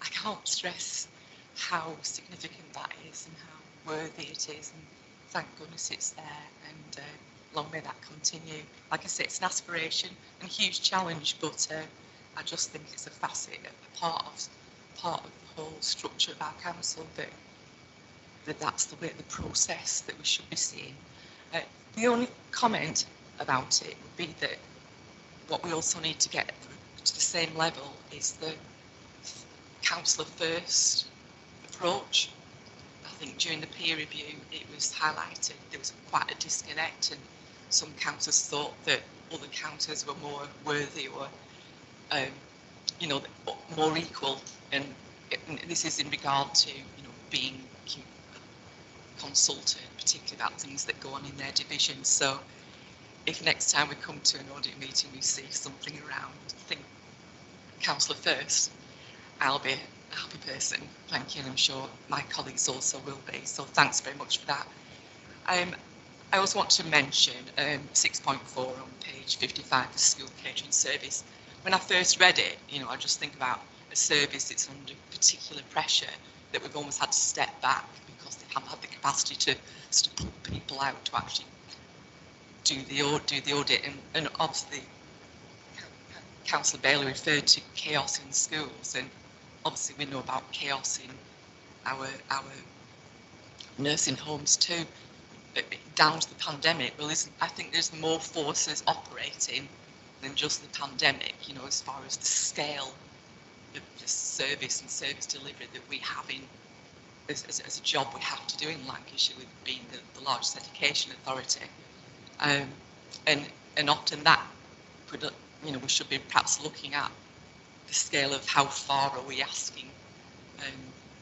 I can't stress how significant that is and how worthy it is, and thank goodness it's there, and long may that continue. Like I say, it's an aspiration and a huge challenge, but I just think it's a facet, a part of the whole structure of our council, that's the way, the process that we should be seeing. The only comment about it would be that what we also need to get to the same level is the councillor first approach. I think during the peer review it was highlighted there was quite a disconnect, and some councillors thought that other councillors were more worthy or you know, more equal, and this is in regard to, you know, being consulted, particularly about things that go on in their division. So if next time we come to an audit meeting we see something around, think councillor first, I'll be a happy person, thank you, and I'm sure my colleagues also will be, so thanks very much for that. I also want to mention 6.4 on page 55, the school catering service. When I first read it, you know, I just think about a service that's under particular pressure, that we've almost had to step back because they haven't had the capacity to put people out to actually do the audit, and obviously Councillor Bailey referred to chaos in schools, and obviously we know about chaos in our nursing homes too. Down to the pandemic, well, I think there's more forces operating than just the pandemic, you know, as far as the scale of the service and service delivery that we have in as a job we have to do in Lancashire, with being the largest education authority, and often that could, you know, we should be perhaps looking at the scale of how far are we asking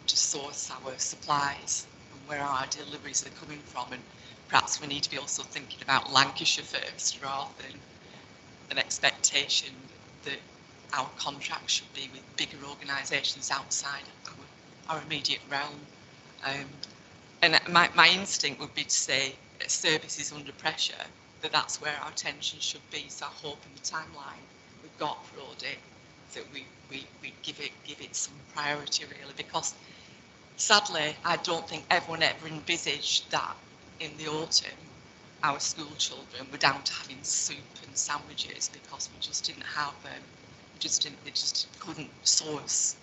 to source our supplies and where our deliveries are coming from, and perhaps we need to be also thinking about Lancashire first rather than an expectation that our contract should be with bigger organisations outside our immediate realm. And my instinct would be to say that service is under pressure, that's where our attention should be. So I hope in the timeline we've got for audit that we give it some priority, really, because sadly I don't think everyone ever envisaged that in the autumn our school children were down to having soup and sandwiches because we just didn't have them. They just couldn't source,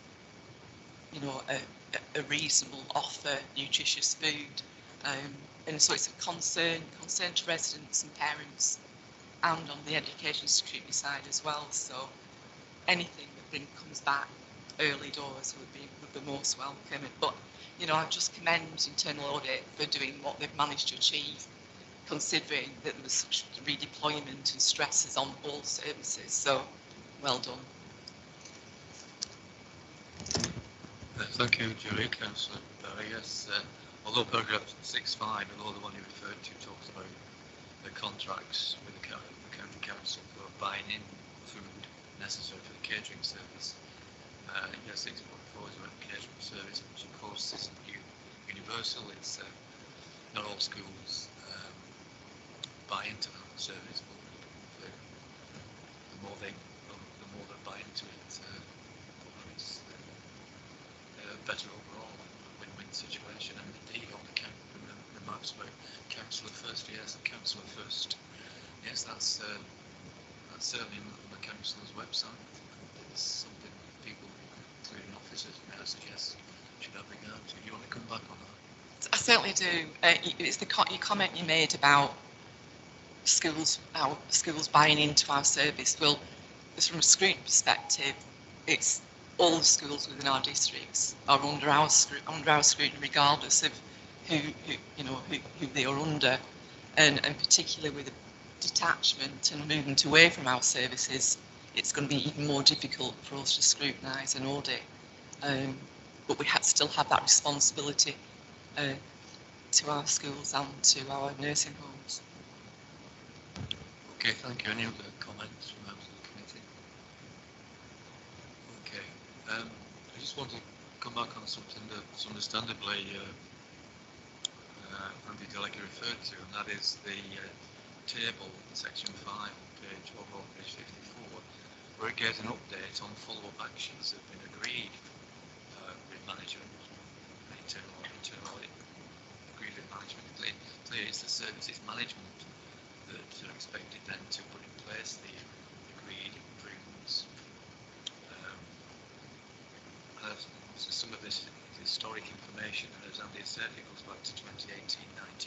you know, a reasonable offer nutritious food, and so it's a concern to residents and parents, and on the education scrutiny side as well. So anything that comes back early doors would be most welcome. But you know, I just commend internal audit for doing what they've managed to achieve, considering that there was such redeployment and stresses on all services. So well done. Thank you, Julie. Councillor Barry. Yes, although paragraph 6.5, although the one you referred to talks about the contracts with the county council for buying in food necessary for the catering service, yes, 6.4 is about catering service, which of course isn't universal. It's not all schools buy into that service, but the more they buy into it, it's better overall, win-win situation. And indeed, on the remarks about councillor first, yes, councillor first, yes, that's certainly on the councillor's website. It's something people, including officers, may I suggest should have regard to. You want to come back on that? I certainly do. It's the comment you made about our schools buying into our service. Well, from a scrutiny perspective, it's all the schools within our districts are under our scrutiny, regardless of who they are under, and particularly with the detachment and movement away from our services, it's going to be even more difficult for us to scrutinise and audit. But we still have that responsibility to our schools and to our nursing homes. Okay, thank you. Any other comments from members of the committee? Okay, I just want to come back on something that's understandably Andy Delegate referred to, and that is the table, section 5, page 54, where it gives an update on follow-up actions that have been agreed with management, internal audit, agreed with management. Clearly, it's the services management that are expected then to put in place the agreed improvements. So some of this historic information, and as Andy said, it goes back to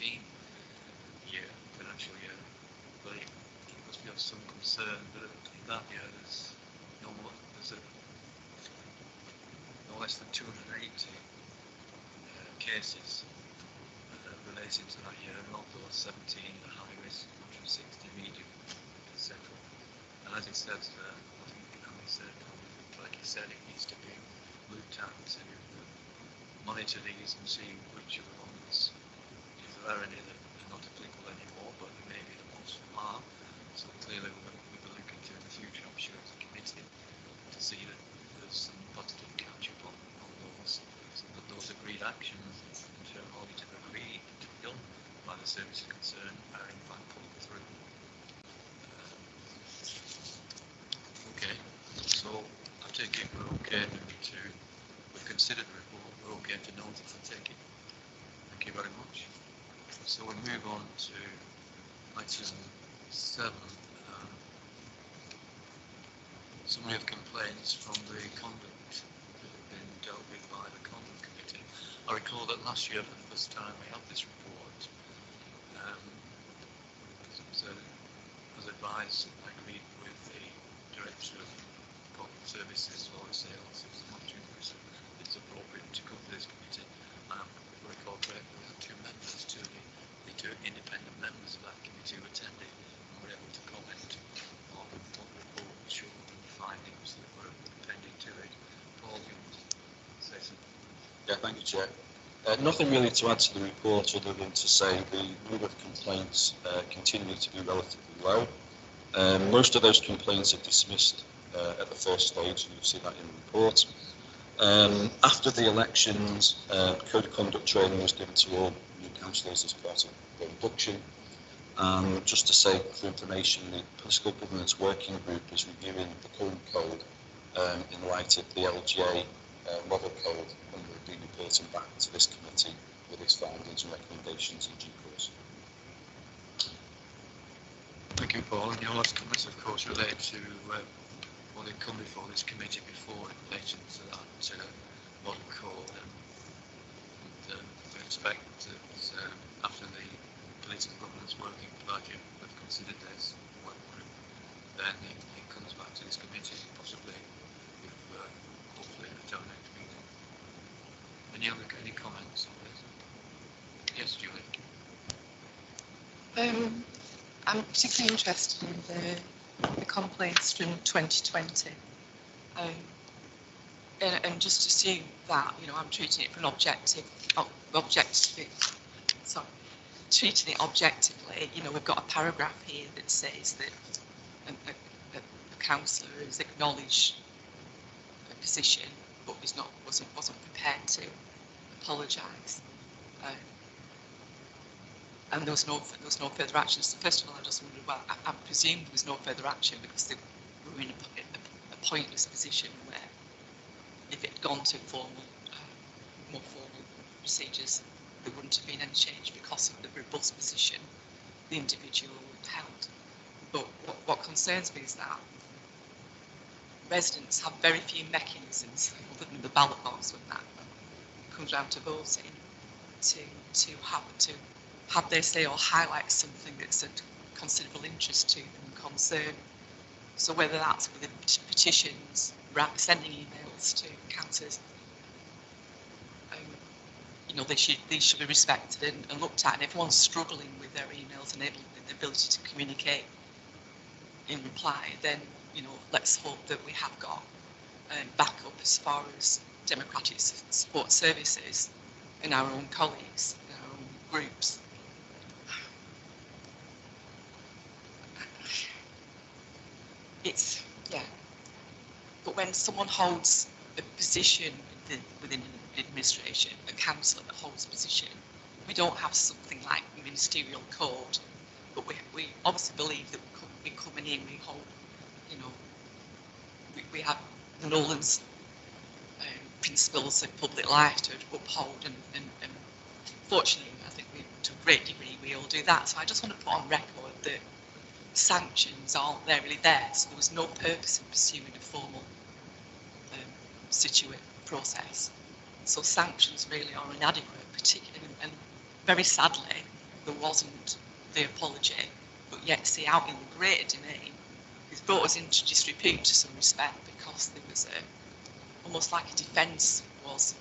2018-19 financial year. But it must be of some concern that in that year there's no less than 280 cases relating to that year, and of those 17 are high risk, 160 medium, etc. And as it says, I think Andy said, like he said, it needs to be looked at to monitor these and see which of the ones, if there are any that are not applicable anymore, but there may be the ones are. So clearly we'll be looking to in the future, I'm sure, as a committee, to see that there's some positive catch up on those, so that those agreed actions internal audit have agreed to be done by the services concerned are in fact pulled through. Okay, so I take it we're okay to, we've considered the report, we're okay to note it and take it. Thank you very much. So we move on to item 7, summary of complaints from the conduct that have been dealt with by the conduct committee. I recall that last year, for the first time, we had this report. So, as advised, I agreed with the Director of Corporate Services, Law Sales, it's appropriate to come to this committee. We recall correctly, we had 2 members, the 2 independent members of that committee who attended and were able to comment on what the report showed and the findings that were appended to it. Paul, you want to say something? Yeah, thank you, Chair. Nothing really to add to the report other than to say the number of complaints continue to be relatively low. Most of those complaints are dismissed at the first stage, and you'll see that in the report. After the elections, code of conduct training was given to all new councillors as part of the induction. Just to say for information, the Political Governance Working Group is reviewing the current code in light of the LGA model code, and will be reporting back to this committee with its findings and recommendations in due course. Thank you, Paul. And your last comments, of course, relate to what had come before this committee before in relation to that model code. And we expect that after the Political Governance Working Party have considered this work group, then it comes back to this committee, possibly with hopefully at our next meeting. Any comments on this? Yes, Julie. I'm particularly interested in the complaints from 2020, and just assume that I'm treating it from treating it objectively. We've got a paragraph here that says that a councillor has acknowledged a position, but wasn't prepared to apologise. And there was no further action. So first of all, I just wondered, well, I presume there was no further action because they were in a pointless position where if it had gone to more formal procedures, there wouldn't have been any change because of the robust position the individual held. But what concerns me is that residents have very few mechanisms other than the ballot box when that comes down to voting to have their say or highlight something that's of considerable interest to them and concern. So whether that's with petitions, sending emails to councillors, these should be respected and looked at. And if everyone's struggling with their emails and the ability to communicate in reply, then let's hope that we have got backup as far as democratic support services and our own colleagues, our own groups. But when someone holds a position in within an administration, a council that holds a position. We don't have something like ministerial code, but we obviously believe that we coming in, we hold, you know, we have the Nolan's principles of public life to uphold, and fortunately, I think to a great degree we all do that. So I just want to put on record that sanctions aren't there really there, so there was no purpose in pursuing a formal situate process. So sanctions really are inadequate, particularly, and very sadly, there wasn't the apology, but yet see out in the greater domain, it's brought us into disrepute to some respect, because there was almost like a defence was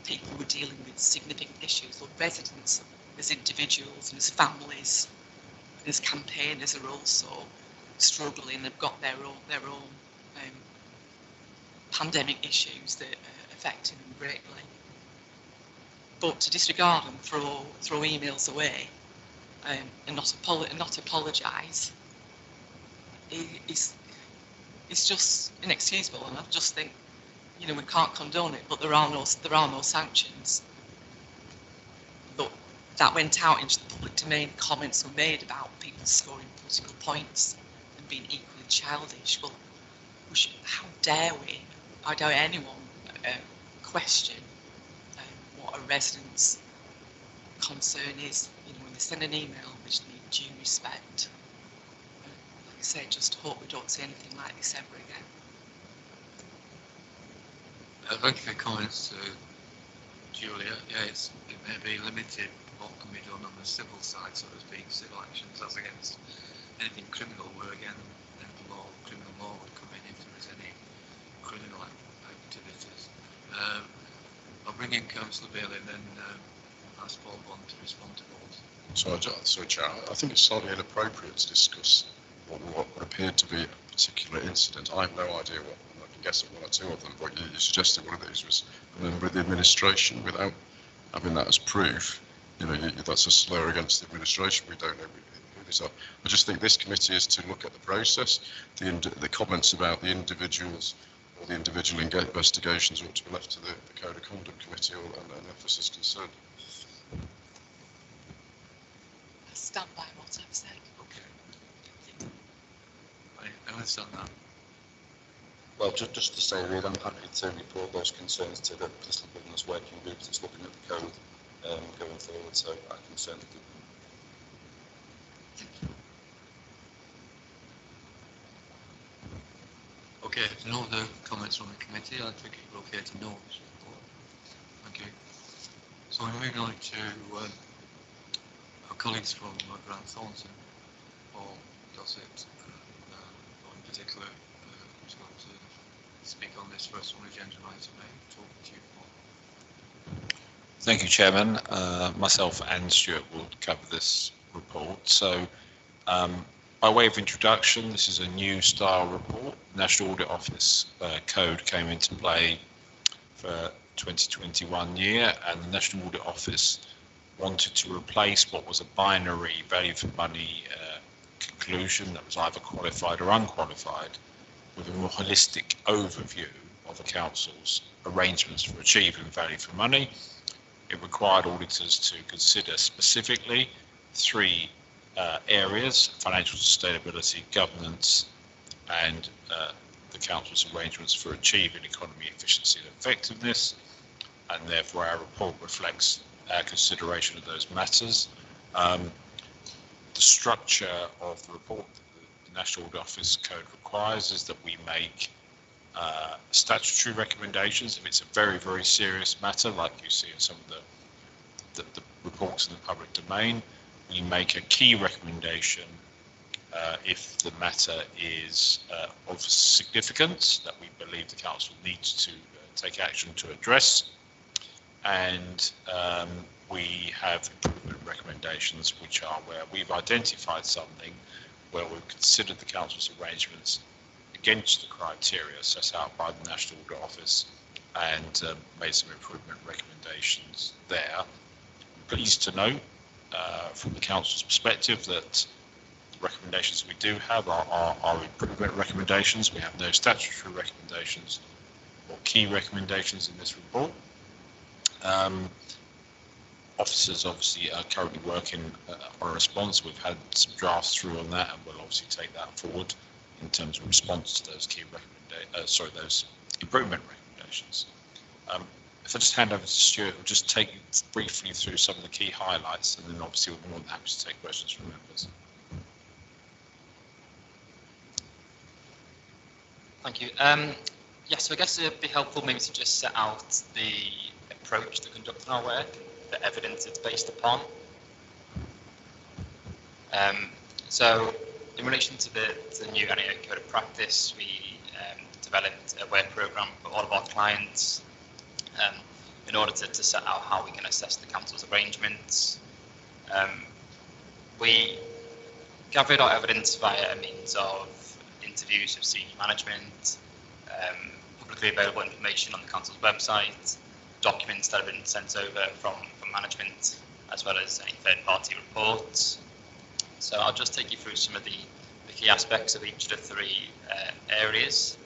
people were dealing with significant issues, or residents as individuals and as families and as campaigners are also struggling. They've got their own pandemic issues that are affecting them greatly. But to disregard them, throw emails away, and not apologise, is just inexcusable. And I just think, you know, we can't condone it, but there are no sanctions. But that went out into the public domain. Comments were made about people scoring political points and being equally childish. Well, how dare anyone question what a resident's concern is? You know, when they send an email, we just need due respect. Like I say, just hope we don't see anything like this ever again. Thank you for your comments, Julia. Yeah, it may be limited what can be done on the civil side, so to speak, civil actions as against anything criminal, where again, then the law, criminal law would come in if there is any criminal activities. I'll bring in Councillor Bailey and then ask Paul Bond to respond to both. So, Chair, I think it's slightly inappropriate to discuss what appeared to be a particular incident. I have no idea what. Guess at one or two of them, but you suggested one of these was a member of the administration without having that as proof. You know, that's a slur against the administration. We don't know who these are. I just think this committee is to look at the process. The comments about the individuals or the individual investigations ought to be left to the Code of Conduct Committee and officers concerned. I stand by what I've said. Okay. I understand that. Well, just to say, really, I'm happy to report those concerns to the Political Governance Working Group that's looking at the code going forward, so I can certainly do them. Okay, if no other comments from the committee, I think it's okay to note this report. Thank you. So we're moving on to our colleagues from Grant Thornton, Paul Dossett, in particular, who's going to speak on this first one, agenda item 8. Talk to you, Paul. Thank you, Chairman. Myself and Stuart will cover this report. So, by way of introduction, this is a new style report. National Audit Office code came into play for 2021 year, and the National Audit Office wanted to replace what was a binary value for money conclusion that was either qualified or unqualified with a more holistic overview of a council's arrangements for achieving value for money. It required auditors to consider specifically three areas: financial sustainability, governance, and the council's arrangements for achieving economy, efficiency and effectiveness. And therefore our report reflects our consideration of those matters. The structure of the report that the National Audit Office Code requires is that we make statutory recommendations if it's a very, very serious matter, like you see in some of the reports in the public domain. We make a key recommendation if the matter is of significance that we believe the council needs to take action to address. And we have improvement recommendations, which are where we've identified something where we've considered the council's arrangements against the criteria set out by the National Audit Office and made some improvement recommendations there. I'm pleased to note from the council's perspective that the recommendations we do have are improvement recommendations. We have no statutory recommendations, or key recommendations in this report. Officers obviously are currently working on a response. We've had some drafts through on that, and we'll obviously take that forward in terms of response to those those improvement recommendations. If I just hand over to Stuart, we'll just take you briefly through some of the key highlights, and then obviously we're more than happy to take questions from members. Thank you. Yeah, so I guess it'd be helpful maybe to just set out the approach to conducting our work, the evidence it's based upon. So in relation to the new NAO Code of Practice, we developed a work programme for all of our clients in order to set out how we can assess the council's arrangements. We gathered our evidence via a means of interviews with senior management, publicly available information on the council's website, documents that have been sent over from management, as well as any third-party reports. So I'll just take you through some of the key aspects of each of the three areas.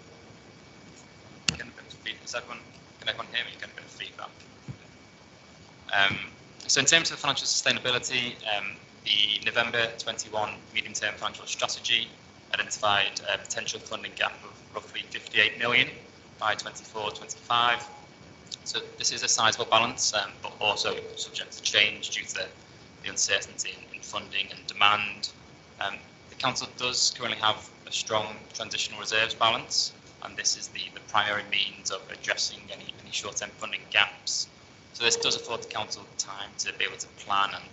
Can everyone hear me? Get a bit of feedback. So in terms of financial sustainability, the November 21 medium-term financial strategy identified a potential funding gap of roughly 58 million by 24-25. So this is a sizable balance, but also subject to change due to the uncertainty in funding and demand. The council does currently have a strong transitional reserves balance, and this is the primary means of addressing any short-term funding gaps. So this does afford the council time to be able to plan and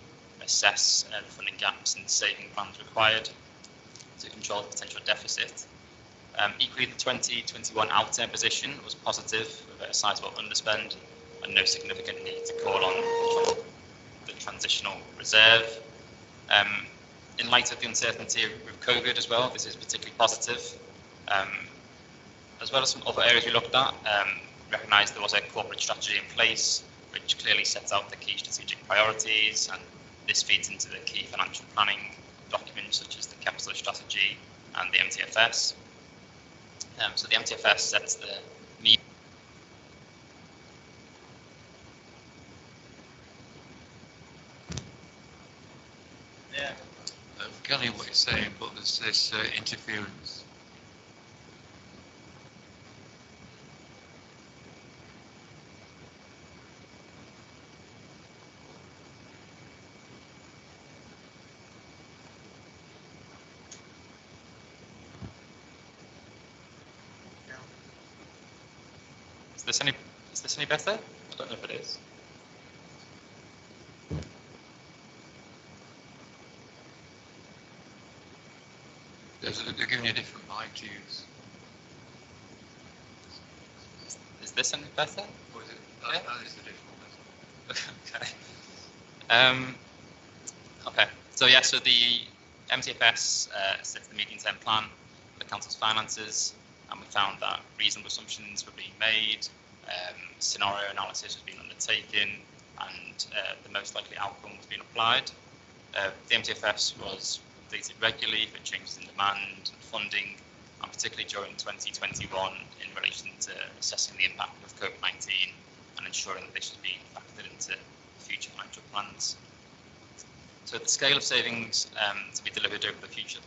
assess the funding gaps and saving plans required to control the potential deficit. Equally, the 2021 outturn position was positive with a sizable underspend and no significant need to call on the transitional reserve. In light of the uncertainty with COVID as well, this is particularly positive. As well as some other areas we looked at, recognised there was a corporate strategy in place which clearly sets out the key strategic priorities, and this feeds into the key financial planning documents such as the capital strategy and the MTFS. So the MTFS sets the need. Yeah. Kelly, what you're saying, but there's this interference. Is this any better? I don't know if it is. They're giving you a different mic to use. Is this any better? Or is it? Yeah. That is the different. Okay. Okay. So yeah. So the MTFS sets the medium-term plan for the council's finances, and we found that reasonable assumptions were being made, scenario analysis was being undertaken, and the most likely outcome was being applied. The MTFS was updated regularly for changes in demand and funding, and particularly during 2021 in relation to assessing the impact of COVID-19 and ensuring that this was being factored into future financial plans. So the scale of savings to be delivered over the future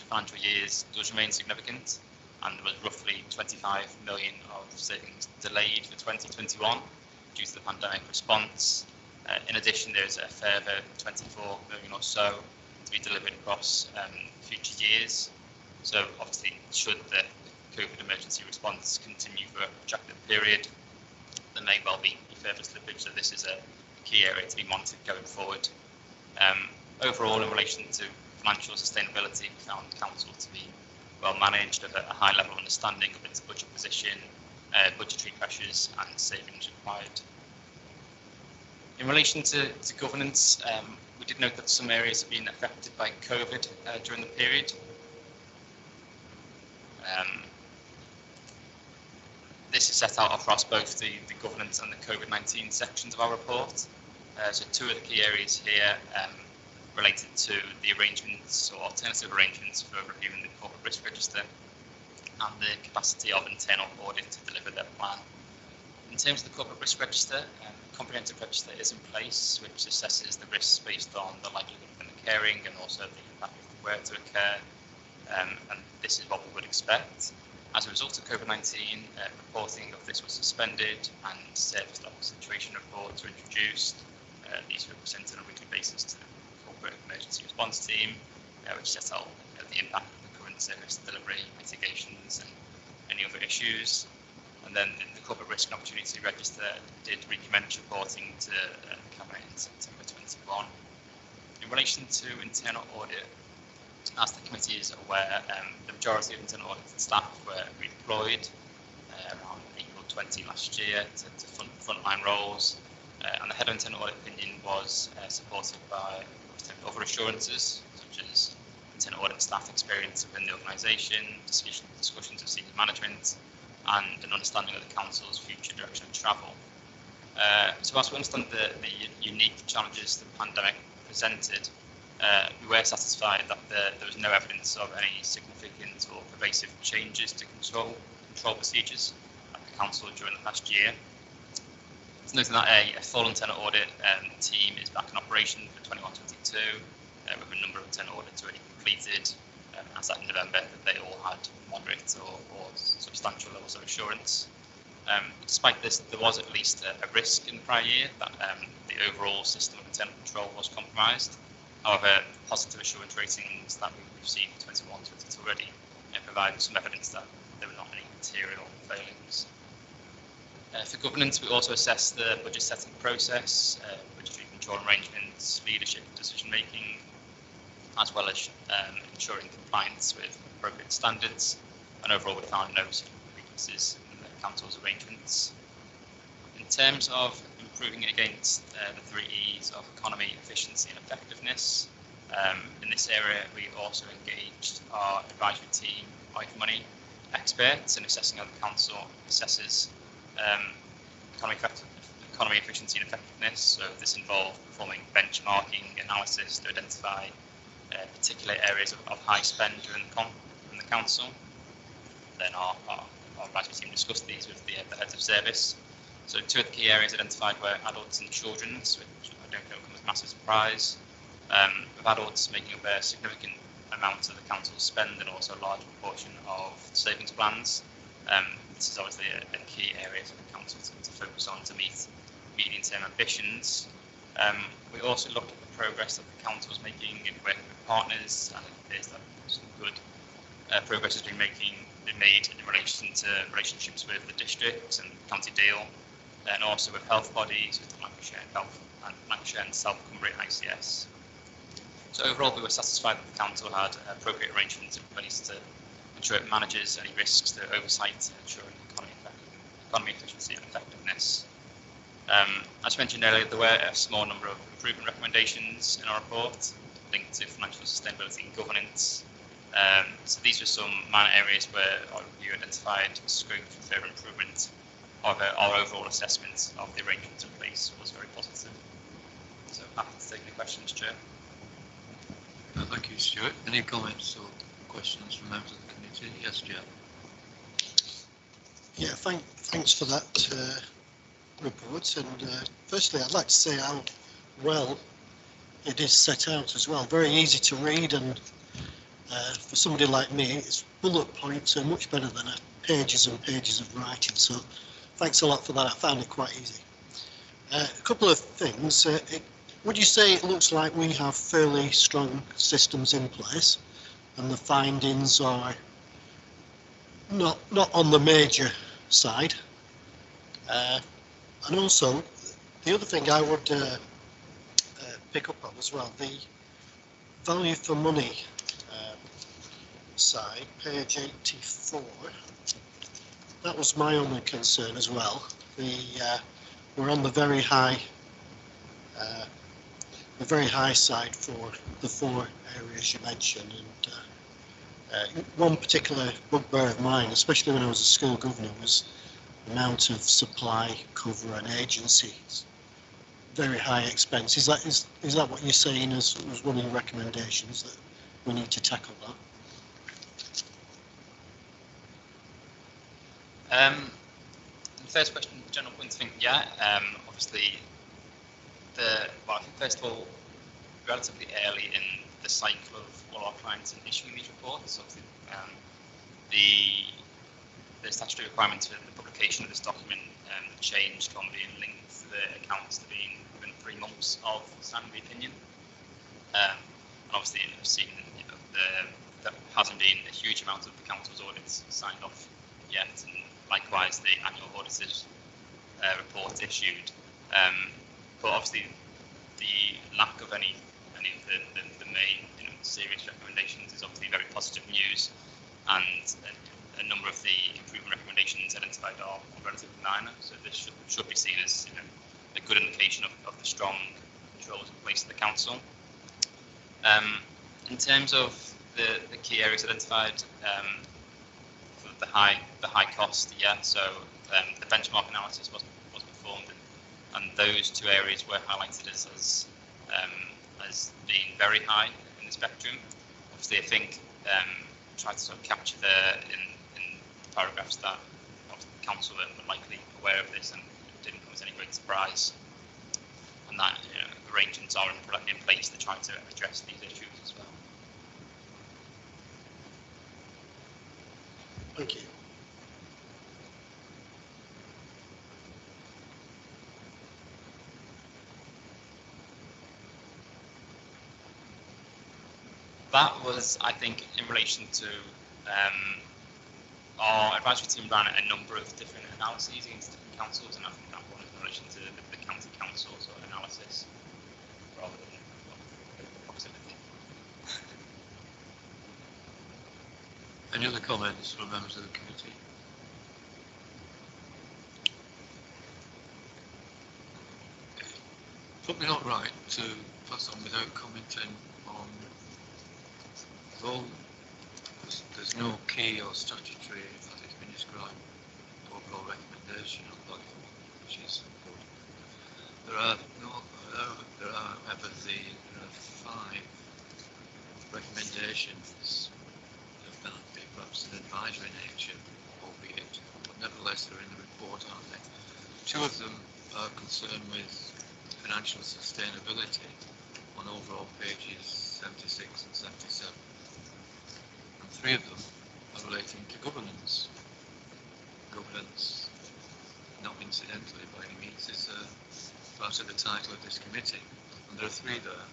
financial years does remain significant, and there was roughly 25 million of savings delayed for 2021 due to the pandemic response. In addition, there's a further 24 million or so to be delivered across future years. So obviously, should the COVID emergency response continue for a protracted period, there may well be further slippage. So this is a key area to be monitored going forward. Overall, in relation to financial sustainability, we found council to be well managed, with a high level of understanding of its budget position, budgetary pressures and savings required. In relation to governance, we did note that some areas have been affected by COVID during the period. This is set out across both the governance and the COVID-19 sections of our report. So two of the key areas here related to the arrangements or alternative arrangements for reviewing the corporate risk register. and the capacity of internal audit to deliver their plan. In terms of the corporate risk register, a comprehensive register is in place which assesses the risks based on the likelihood of them occurring and also the impact if they were to occur, and this is what we would expect. As a result of COVID-19, reporting of this was suspended and service level situation reports were introduced. These were presented on a weekly basis to the corporate emergency response team, which sets out the impact of the current service delivery, mitigations and any other issues. And then the corporate risk and opportunity register did recommence reporting to Cabinet in September 21. In relation to internal audit, as the committee is aware, the majority of internal audited staff were redeployed around April 20 last year to frontline roles, and the head of internal audit opinion was supported by other assurances such as internal audit staff experience within the organisation, discussions with senior management, and an understanding of the council's future direction of travel. So whilst we understand the unique challenges the pandemic presented, we were satisfied that there was no evidence of any significant or pervasive changes to control procedures at the council during the past year. It's noting that a full internal audit team is back in operation for 21-22, with a number of internal audits already completed, as at November, that they all had moderate or substantial levels of assurance. Despite this, there was at least a risk in the prior year that the overall system of internal control was compromised. However, positive assurance ratings that we've seen for 21-22 already provide some evidence that there were not any material failings. For governance, we also assess the budget setting process, budgetary control arrangements, leadership and decision making, as well as ensuring compliance with appropriate standards, and overall we found no weaknesses in the council's arrangements. In terms of improving against the 3 E's of economy, efficiency and effectiveness, in this area we also engaged our advisory team, Money experts, in assessing how the council assesses economy, efficiency and effectiveness. So this involved performing benchmarking analysis to identify particular areas of high spend during the council. Then our advisory team discussed these with the heads of service. So 2 of the key areas identified were adults and children's, which I don't know comes as a massive surprise, with adults making up a significant amount of the council's spend and also a large proportion of savings plans. This is obviously a key area for the council to focus on to meet medium-term ambitions. We also looked at the progress that the council was making in working with partners, and it appears that some good progress has been made in relation to relationships with the districts and County Deal, and also with health bodies, with Lancashire and South Cumbria ICS. So overall, we were satisfied that the council had appropriate arrangements in place to ensure it manages any risks to oversight, ensuring economy efficiency and effectiveness. As mentioned earlier, there were a small number of improvement recommendations in our report linked to financial sustainability and governance. So these were some minor areas where our review identified scope for further improvement. However, our overall assessment of the arrangements in place was very positive. So happy to take any questions, Chair. Thank you, Stuart. Any comments or questions from members of the committee? Yes, Jeff. Yeah, thanks for that report. And firstly, I'd like to say how well it is set out as well. Very easy to read, and for somebody like me, it's bullet points are much better than pages and pages of writing. So thanks a lot for that. I found it quite easy. A couple of things. Would you say it looks like we have fairly strong systems in place, and the findings are not on the major side? And also, the other thing I would pick up on as well, the value for money side, page 84. That was my only concern as well. We're on the very high side for the 4 areas you mentioned, and one particular bugbear of mine, especially when I was a school governor, was the amount of supply cover and agencies. Very high expense. Is that what you're saying as one of the recommendations, that we need to tackle that? The first question, general point to think, obviously, I think first of all, relatively early in the cycle of all our clients in issuing these reports, obviously, the statutory requirement for the publication of this document changed from being linked to the accounts to being within 3 months of signing the opinion. And obviously, I've seen there hasn't been a huge amount of the council's audits signed off yet, and likewise the annual auditor's report issued. But obviously, the lack of any of the main serious recommendations is obviously very positive news, and a number of the improvement recommendations identified are relatively minor, so this should be seen as a good indication of the strong controls in place at the council. In terms of the key areas identified, for the high cost, so the benchmark analysis was performed, and those 2 areas were highlighted as being very high in the spectrum. Obviously, I think tried to sort of capture in paragraphs that the council were likely aware of this and it didn't come as any great surprise, and that arrangements are in place to try to address these issues as well. Thank you. That was, I think, in relation to our advisory team ran a number of different analyses against different councils, and I think that one is in relation to the county council sort of analysis rather than proximity. Any other comments from members of the committee? Probably not right to pass on without commenting on, although there's no key or statutory, as it's been described, overall recommendation on document, which is good. There are however, there are 5 recommendations that might be perhaps an advisory nature, albeit, but nevertheless they're in the report, aren't they? 2 of them are concerned with financial sustainability on overall pages 76 and 77. And 3 of them are relating to governance. Governance, not incidentally by any means, is part of the title of this committee. And there are 3 there.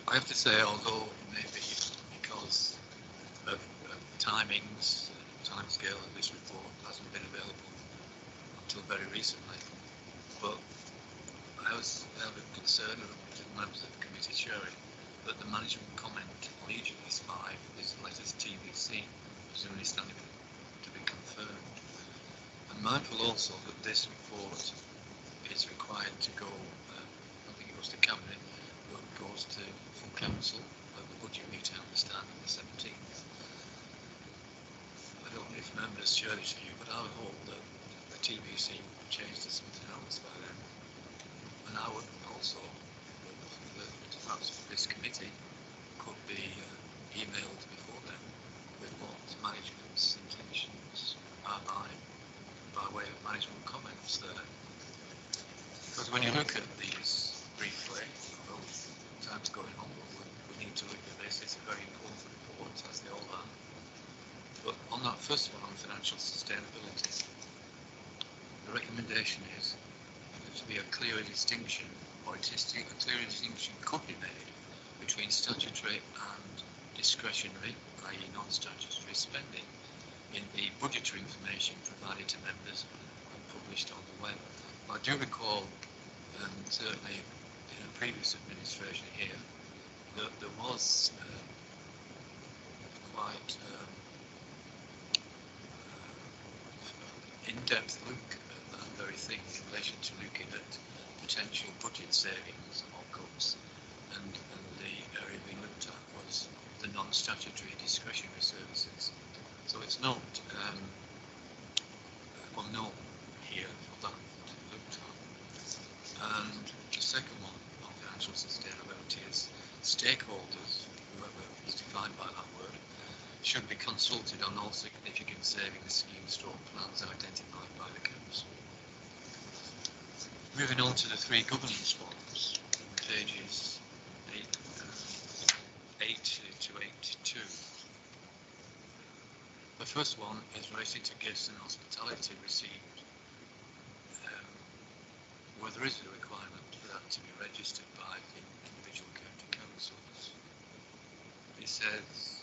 I have to say, although maybe because of timings, timescale of this report hasn't been available until very recently, but I was a bit concerned with the members of the committee sharing that the management comment on each of these 5 is the letters TBC, presumably standing to be confirmed. I'm mindful also that this report is required to go, I think it goes to Cabinet, but it goes to full council at the budget meeting, I understand, on the 17th. I don't know if members share this view, but I would hope that the TBC would change to something else by then. And I would also hope that perhaps this committee could be emailed before then with what management's intentions are by way of management comments there. Because when you look at these briefly, well, time's going on, but we need to look at this. It's a very important report, as they all are. But on that first one, on financial sustainability, the recommendation is to be a clear distinction, or a clear distinction could be made between statutory and discretionary, i.e. non-statutory spending in the budgetary information provided to members and published on the web. I do recall, certainly in a previous administration here, that there was quite in-depth look at that very thing in relation to looking at potential budget savings or cuts, and the area being looked at was the non-statutory discretionary services. So it's not well known here for that to be looked at. And the second one on financial sustainability is stakeholders, whoever is defined by that word, should be consulted on all significant savings schemes or plans identified by the council. Moving on to the 3 governance forms, pages 8 to 82. The first one is related to gifts and hospitality received, where there is a requirement for that to be registered by the individual county councils. It says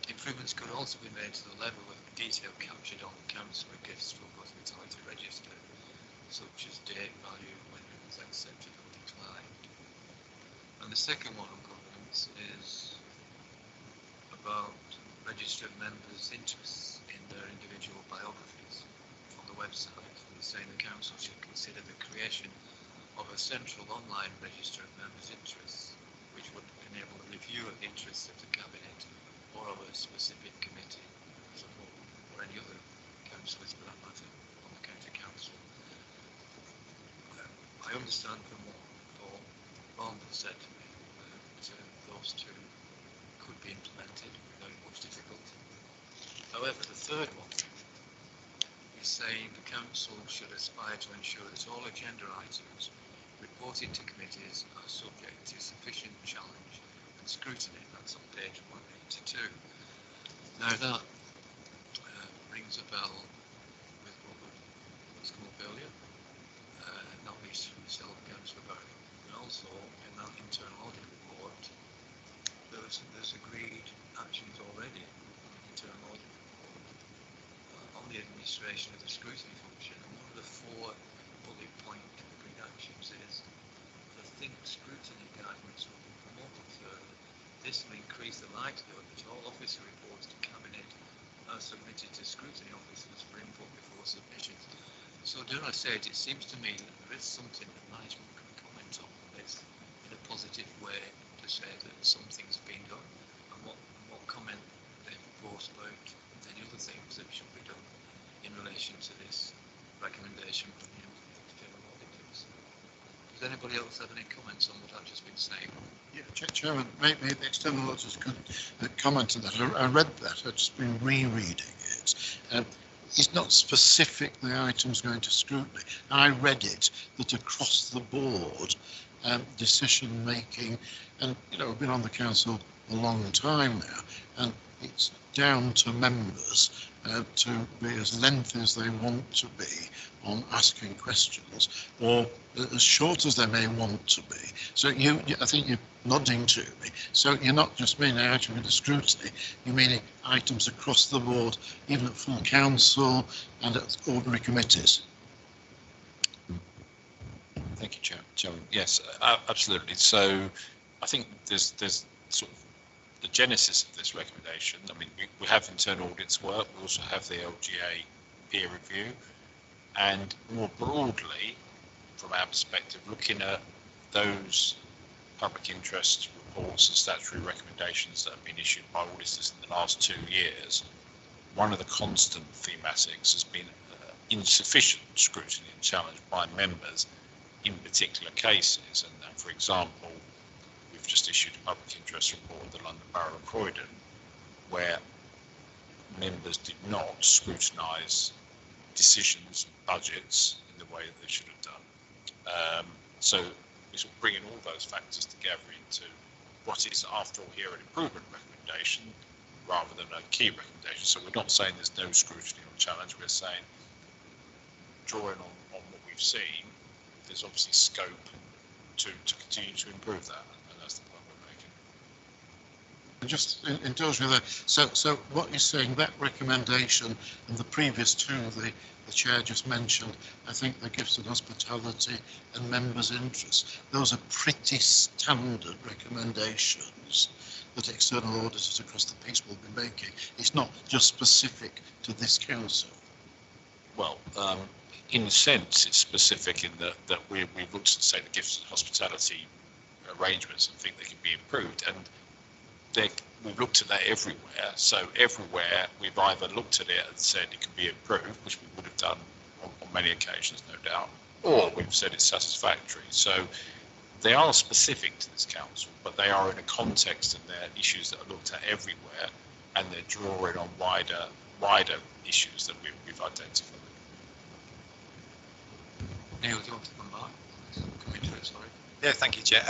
improvements could also be made to the level of detail captured on the councillor gifts for hospitality register, such as date, value, when it was accepted or declined. And the second one on governance is about registered members' interests in their individual biographies on the website. And saying the council should consider the creation of a central online register of members' interests, which would enable a review of the interests of the cabinet or of a specific committee as a whole, or any other councillors for that matter on the county council. I understand from what Paul Bond said to me that those two could be implemented without much difficulty. However, the third one is saying the council should aspire to ensure that all agenda items reported to committees are subject to sufficient challenge and scrutiny. That's on page 182. Now that rings a bell with what was come up earlier, not least from myself, Councillor Barry, and also in that internal audit report, there's agreed actions already on the internal audit report on the administration of the scrutiny function. And one of the 4 bullet point agreed actions is the think scrutiny guidance will be promoted further. This will increase the likelihood that all officer reports to cabinet are submitted to scrutiny officers for input before submission. So dare I say it, it seems to me that there is something that management can comment on this in a positive way to say that something's been done, and what comment they propose about any other things that should be done in relation to this recommendation from the external auditors. Does anybody else have any comments on what I've just been saying? Yeah, Chairman, maybe the external auditors could comment on that. I read that, I've just been rereading it. It's not specific the item's going to scrutiny. I read it that across the board decision making, and we've been on the council a long time now, and it's down to members to be as lengthy as they want to be on asking questions, or as short as they may want to be. So I think you're nodding to me. So you're not just meaning item into scrutiny, you're meaning items across the board, even at full council and at ordinary committees. Thank you, Chairman. Yes, absolutely. So I think there's sort of the genesis of this recommendation. I mean, we have internal audits work, we also have the LGA peer review, and more broadly, from our perspective, looking at those public interest reports and statutory recommendations that have been issued by auditors in the last 2 years, one of the constant thematics has been insufficient scrutiny and challenge by members in particular cases. And for example, we've just issued a public interest report of the London Borough of Croydon, where members did not scrutinise decisions and budgets in the way that they should have done. So we're sort of bringing all those factors together into what is, after all, here an improvement recommendation rather than a key recommendation. So we're not saying there's no scrutiny or challenge, we're saying, drawing on what we've seen, there's obviously scope to continue to improve that, and that's the point we're making. And just indulge me there. So what you're saying, that recommendation and the previous 2 the chair just mentioned, I think the gifts and hospitality and members' interests, those are pretty standard recommendations that external auditors across the piece will be making. It's not just specific to this council. Well, in a sense, it's specific in that we've looked at, say, the gifts and hospitality arrangements and think they can be improved, and we've looked at that everywhere. So everywhere we've either looked at it and said it can be improved, which we would have done on many occasions, no doubt, or we've said it's satisfactory. So They are specific to this council, but they are in a context and they're issues that are looked at everywhere, and they're drawing on wider issues that we've identified. Neil, do you want to come back? Come into it, sorry. Yeah, thank you, Chair.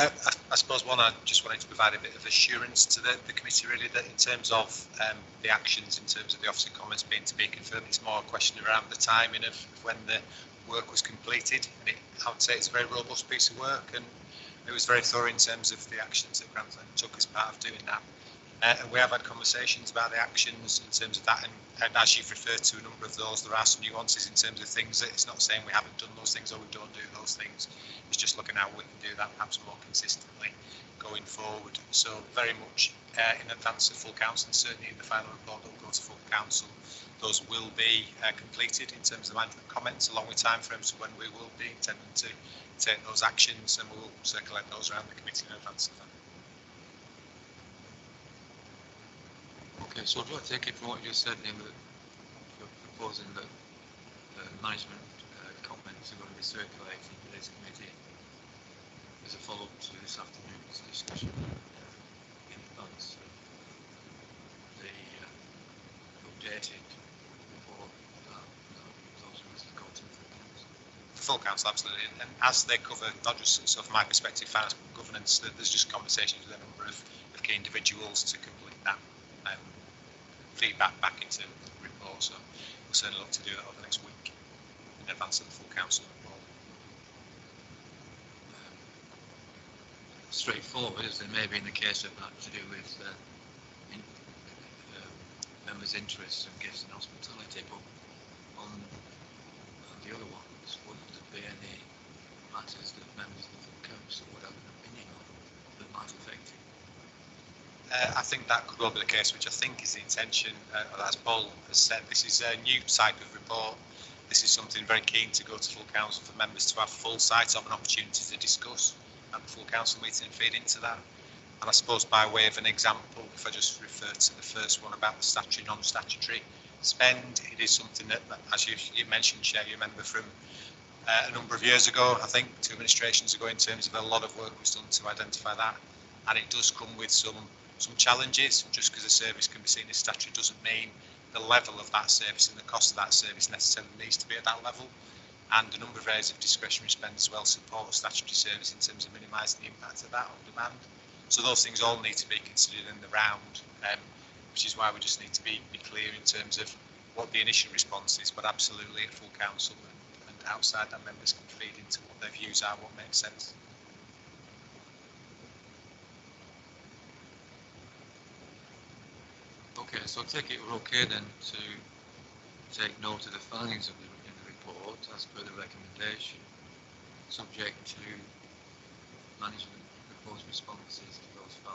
I suppose I just wanted to provide a bit of assurance to the committee, really, that in terms of the actions, in terms of the Office of Comments being to be confirmed, it's more a question around the timing of when the work was completed. And I would say it's a very robust piece of work, and it was very thorough in terms of the actions that Grantham took as part of doing that. And we have had conversations about the actions in terms of that, and as you've referred to a number of those, there are some nuances in terms of things that it's not saying we haven't done those things or we don't do those things. It's just looking how we can do that perhaps more consistently going forward. So very much in advance of full council, and certainly in the final report that will go to full council, those will be completed in terms of the management comments along with timeframes for when we will be intending to take those actions, and we will circulate those around the committee in advance of that. Okay, so do I take it from what you said, Neil, that you're proposing that management comments are going to be circulated to this committee as a follow-up to this afternoon's discussion in advance of the updated report that those of us have got to the full council? Full council, absolutely. And as they cover, not just so from my perspective, finance but governance, there's just conversations with a number of key individuals to complete that feedback back into the report. So we'll certainly look to do that over the next week in advance of the full council report. Straightforward, as there may be in the case of that to do with members' interests and gifts and hospitality, but on the other ones, wouldn't there be any matters that members of the full council would have an opinion on that might affect it? I think that could well be the case, which I think is the intention. As Paul has said, this is a new type of report. This is something very keen to go to full council for members to have full sight of, an opportunity to discuss at the full council meeting and feed into that. And I suppose by way of an example, if I just refer to the first one about the statutory, non-statutory spend, it is something that as you mentioned, Chair, you remember from a number of years ago, I think 2 administrations ago, in terms of a lot of work was done to identify that. And it does come with some challenges. Just because a service can be seen as statutory doesn't mean the level of that service and the cost of that service necessarily needs to be at that level. And a number of areas of discretionary spend as well support statutory service in terms of minimising the impact of that on demand. So those things all need to be considered in the round, which is why we just need to be clear in terms of what the initial response is, but absolutely at full council and outside that, members can feed into what their views are, what makes sense. Okay, so I take it we're okay then to take note of the findings of in the report as per the recommendation, subject to management proposed responses to those 5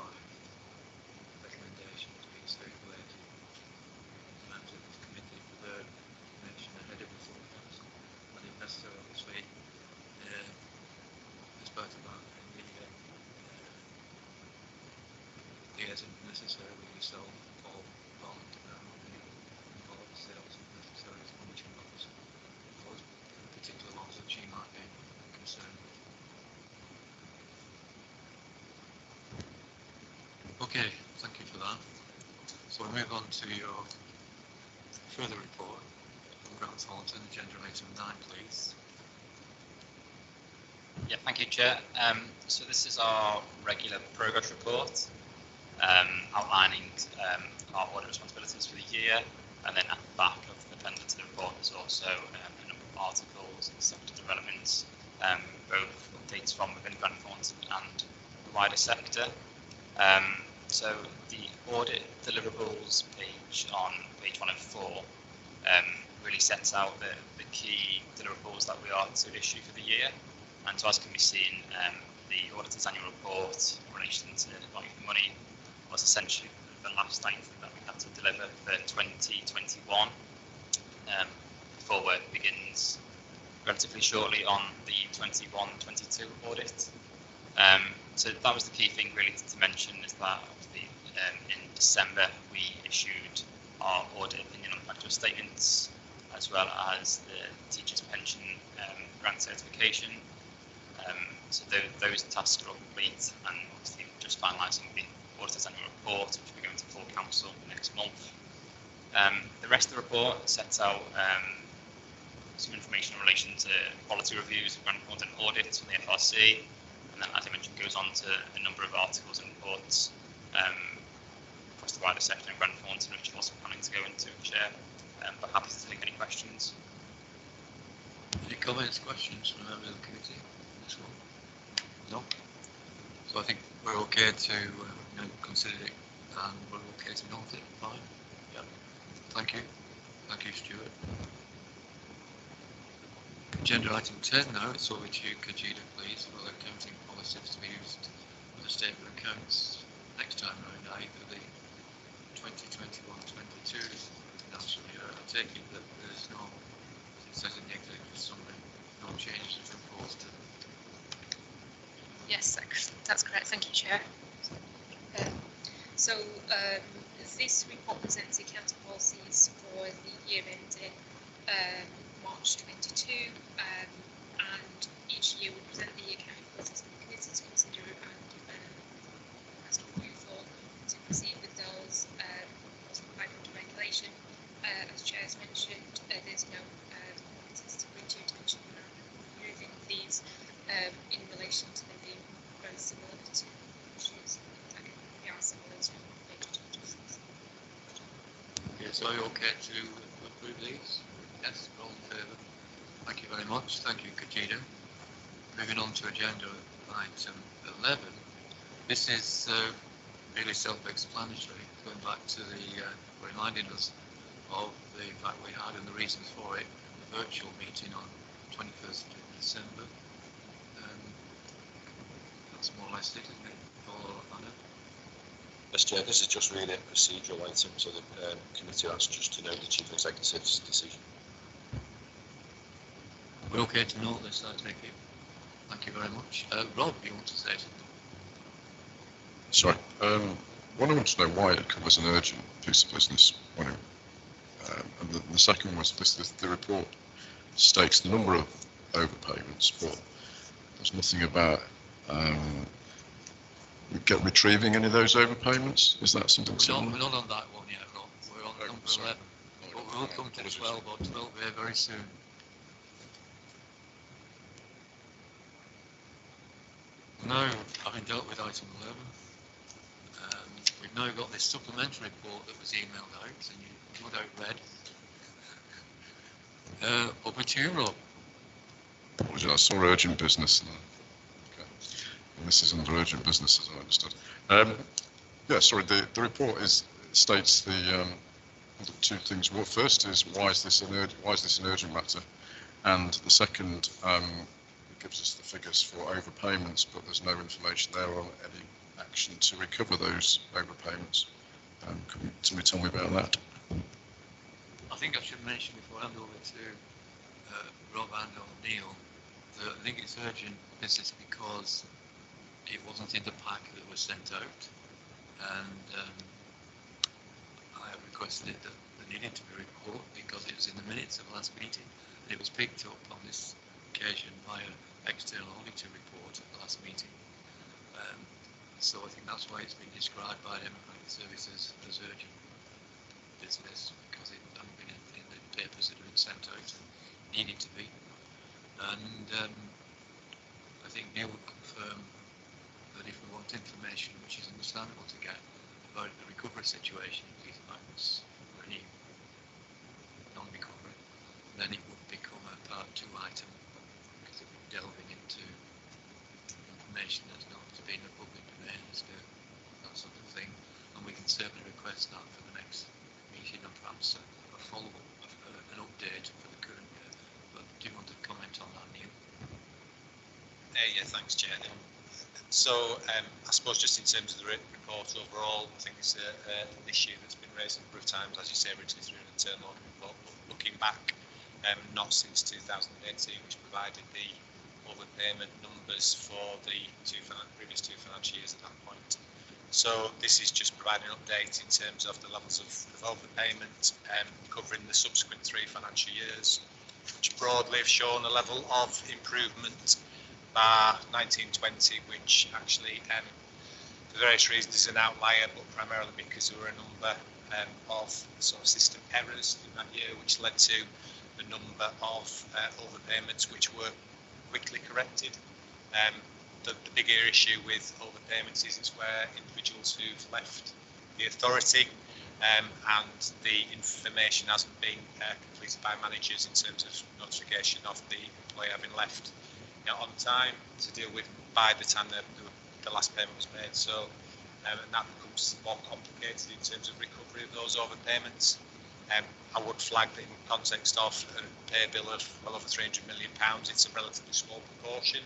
recommendations being circulated to members of the committee for their information ahead of the full council, and if necessary, obviously, as part of that, liaison necessary with yourself or Parliament around the involved sales and necessary as monitoring officer, those particular ones that she might be concerned with. Okay, thank you for that. So we move on to your further report from Grant Thornton, agenda item 9, please. Yeah, thank you, Chair. So this is our regular progress report, outlining our audit responsibilities for the year, and then at the back of the appendix to the report is also a number of articles and sector developments, both updates from within Grant Thornton and the wider sector. So the audit deliverables page on page 104 really sets out the key deliverables that we are to issue for the year. And so as can be seen, the auditor's annual report in relation to value for money was essentially the last item that we had to deliver for 2021 before work begins relatively shortly on the 21-22 audit. So that was the key thing really to mention, is that in December we issued our audit opinion on factual statements, as well as the teachers' pension grant certification. So those tasks are all complete, and obviously just finalising the auditor's annual report, which will be going to full council next month. The rest of the report sets out some information in relation to quality reviews of grant funds and audits from the FRC, and then, as I mentioned, goes on to a number of articles and reports across the wider section of grant funds, which I'm also planning to go into and share. But happy to take any questions. Any comments, questions from members of the committee on this one? No. So I think we're okay to consider it, and we're okay to note it. Fine. Yeah. Thank you. Thank you, Stuart. Agenda item 10 now. It's over to you, Kajida, please, for the accounting policies to be used for the statement of accounts next time round, either the 2021-22 financial year. I take it that there's no, it says in the executive summary, no changes are proposed to. Yes, that's correct. Thank you, Chair. This report presents the accounting policies for the year ending March 22, and each year we present the accounting policies to the committee to consider and as a move for to proceed with those as provided under regulation. As Chair has mentioned, there's no committees to bring to your attention around removing these in relation to them being very similar to issues. They are similar to major changes. Okay, so are you okay to approve these? Yes, all in favour. Thank you very much. Thank you, Kajida. Moving on to agenda item 11. This is really self-explanatory, going back to the reminding us of the fact we had and the reasons for it, the virtual meeting on 21st of December. That's more or less it, isn't it? Yes, Chair, this is just really a procedural item, so the committee asks just to note the Chief Executive's decision. We're okay to note this, I take it. Thank you very much. Rob, you want to say something? Sorry. One, I want to know why it covers an urgent piece of business. And the second was the report states the number of overpayments, but there's nothing about retrieving any of those overpayments. Is that something similar? We're not on that one yet, Rob. We're on number 11. But we'll come to 12 or 12 here very soon. Now, having dealt with item 11, we've now got this supplementary report that was emailed out, and you no doubt read. Over to you, Rob. Apologies, I saw urgent business. Okay. And this is under urgent business, as I understood. Yeah, sorry. The report states the two things. Well, first is why is this an urgent matter, and the second. Gives us the figures for overpayments, but there's no information there on any action to recover those overpayments. Can somebody tell me about that? I think I should mention before I hand over to Rob and or Neil that I think it's urgent business because it wasn't in the pack that was sent out, and I requested it that there needed to be a report because it was in the minutes of last meeting, and it was picked up on this occasion by an external auditor report at the last meeting. So I think that's why it's been described by Democratic Services as urgent business, because it hadn't been in the papers that had been sent out and needed to be. And I think Neil would confirm that if we want information, which is understandable to get, about the recovery situation of these banks or any non-recovery, then it would become a part 2 item, because it would be delving into information that's not been a public domain, as to that sort of thing. And we can certainly request that for the next meeting, and perhaps a follow-up, an update for the current year. But do you want to comment on that, Neil? Yeah, thanks, Chair. So I suppose just in terms of the report overall, I think it's an issue that's been raised a number of times, as you say, originally through an internal report, but looking back, not since 2018, which provided the overpayment numbers for the previous two financial years at that point. So this is just providing an update in terms of the levels of overpayment covering the subsequent 3 financial years, which broadly have shown a level of improvement bar 1920, which actually, for various reasons, is an outlier, but primarily because there were a number of sort of system errors in that year, which led to a number of overpayments which were quickly corrected. The bigger issue with overpayments is it's where individuals who've left the authority and the information hasn't been completed by managers in terms of notification of the employee having left on time to deal with by the time the last payment was made. So and that becomes more complicated in terms of recovery of those overpayments. I would flag that in context of a pay bill of well over £300 million, it's a relatively small proportion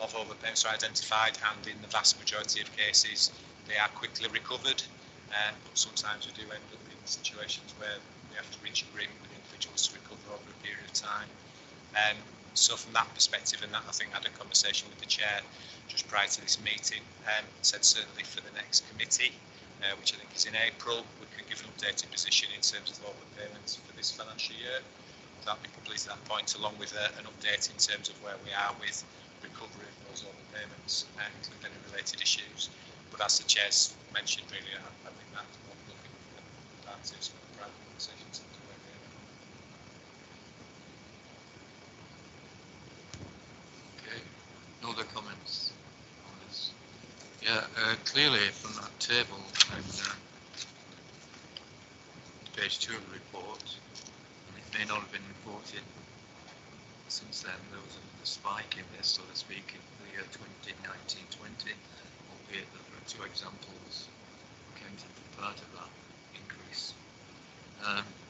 of overpayments are identified, and in the vast majority of cases they are quickly recovered. But sometimes we do end up in situations where we have to reach agreement with individuals to recover over a period of time. So from that perspective, and that I think I had a conversation with the chair just prior to this meeting, said certainly for the next committee, which I think is in April, we can give an updated position in terms of overpayments for this financial year. That'll be completed at that point, along with an update in terms of where we are with recovery of those overpayments, including any related issues. But as the chair's mentioned, really, I think that's what we're looking for parties for private conversations. Okay, no other comments on this? Yeah, clearly from that table and page 2 of the report, and it may not have been reported since then, there was a spike in this, so to speak, in the year 2019-20, albeit that there are 2 examples accounting for part of that increase.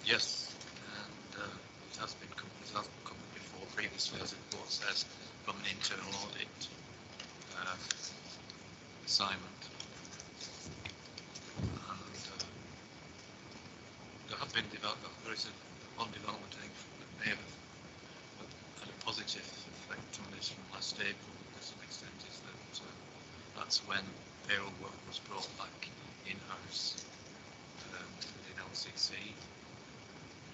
Yes, and it has been covered before previously, as the report says, from an internal audit assignment. And there have been there is one development I think that may have had a positive effect on this from last April to some extent, is that that's when payroll work was brought back in-house within LCC,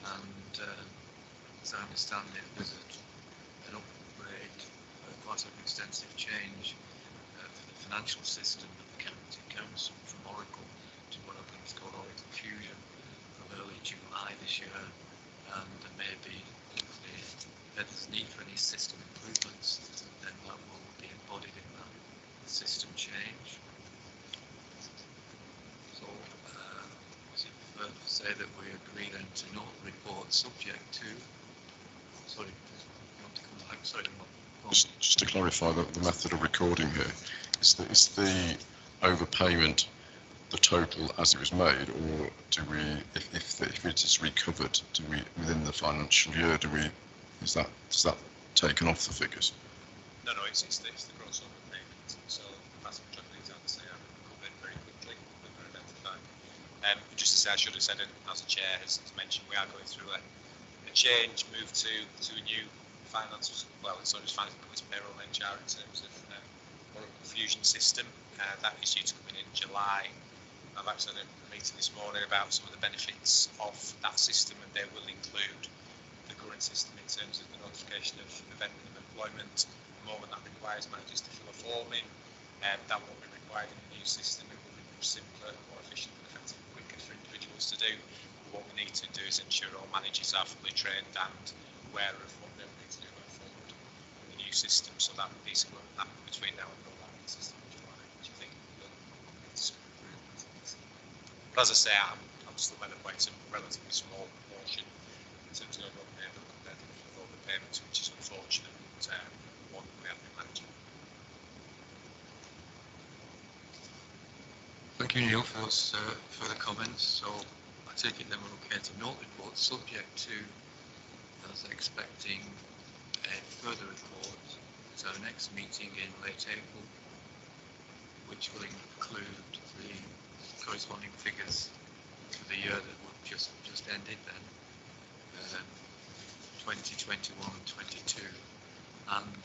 and as I understand it, there's an upgrade, quite an extensive change for the financial system of the County Council from Oracle to what I think is called Oracle Fusion from early July this year, and there may be, if there's need for any system improvements, then that will be embodied in that system change. So, is it fair to say that we agree then to not report subject to? Sorry, you want to come back? Sorry. Just to clarify the method of recording here, is the overpayment the total as it was made, or do we, if it is recovered, do we within the financial year, does that taken off the figures? No, it's the gross overpayment. So the vast majority of these, I are recovered very quickly when they're identified. Just to say, I should have said it, as the chair has mentioned, we are going through a change, move to a new finance, well, it's not just finance, but it's payroll and HR in terms of Oracle Fusion system. That is due to come in July. I've actually had a meeting this morning about some of the benefits of that system, and they will include the current system in terms of the notification of ending of employment. The moment that requires managers to fill a form in, that won't be required in the new system. It will be much simpler, more efficient, and effective, quicker for individuals to do. But what we need to do is ensure all managers are fully trained and aware of what they need to do going forward in the new system. So that needs to happen between now and the rollout system in July, which I think will need to. But as I say, I'm still at a point of relatively small proportion in terms of overall payment compared to the overpayments, which is unfortunate, but one we have been managing. Thank you, Neil, for those further comments. So I take it then we're okay to not report, subject to us expecting a further report at our next meeting in late April, which will include the corresponding figures for the year that we've just ended then, 2021 and 22, and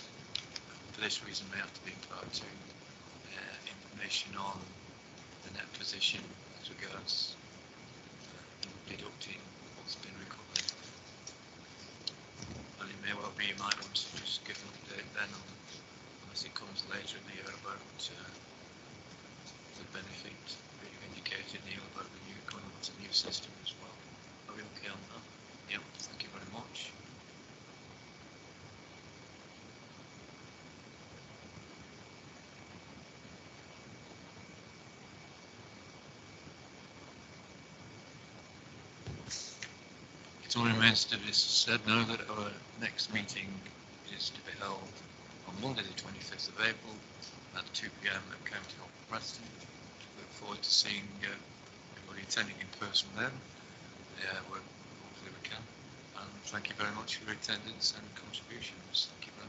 for this reason may have to be in part to information on the net position as regards deducting what's been recovered. And it may well be you might want to just give an update then on a as it comes later in the year about the benefit that you indicated, Neil, about the new going on to the new system as well. Are we okay on that? Yep, thank you very much. It only remains to be said now that our next meeting is to be held on Monday the 25th of April at 2 p.m. at County Hall, Preston. Look forward to seeing everybody attending in person then. Hopefully we can. And thank you very much for your attendance and contributions. Thank you very much.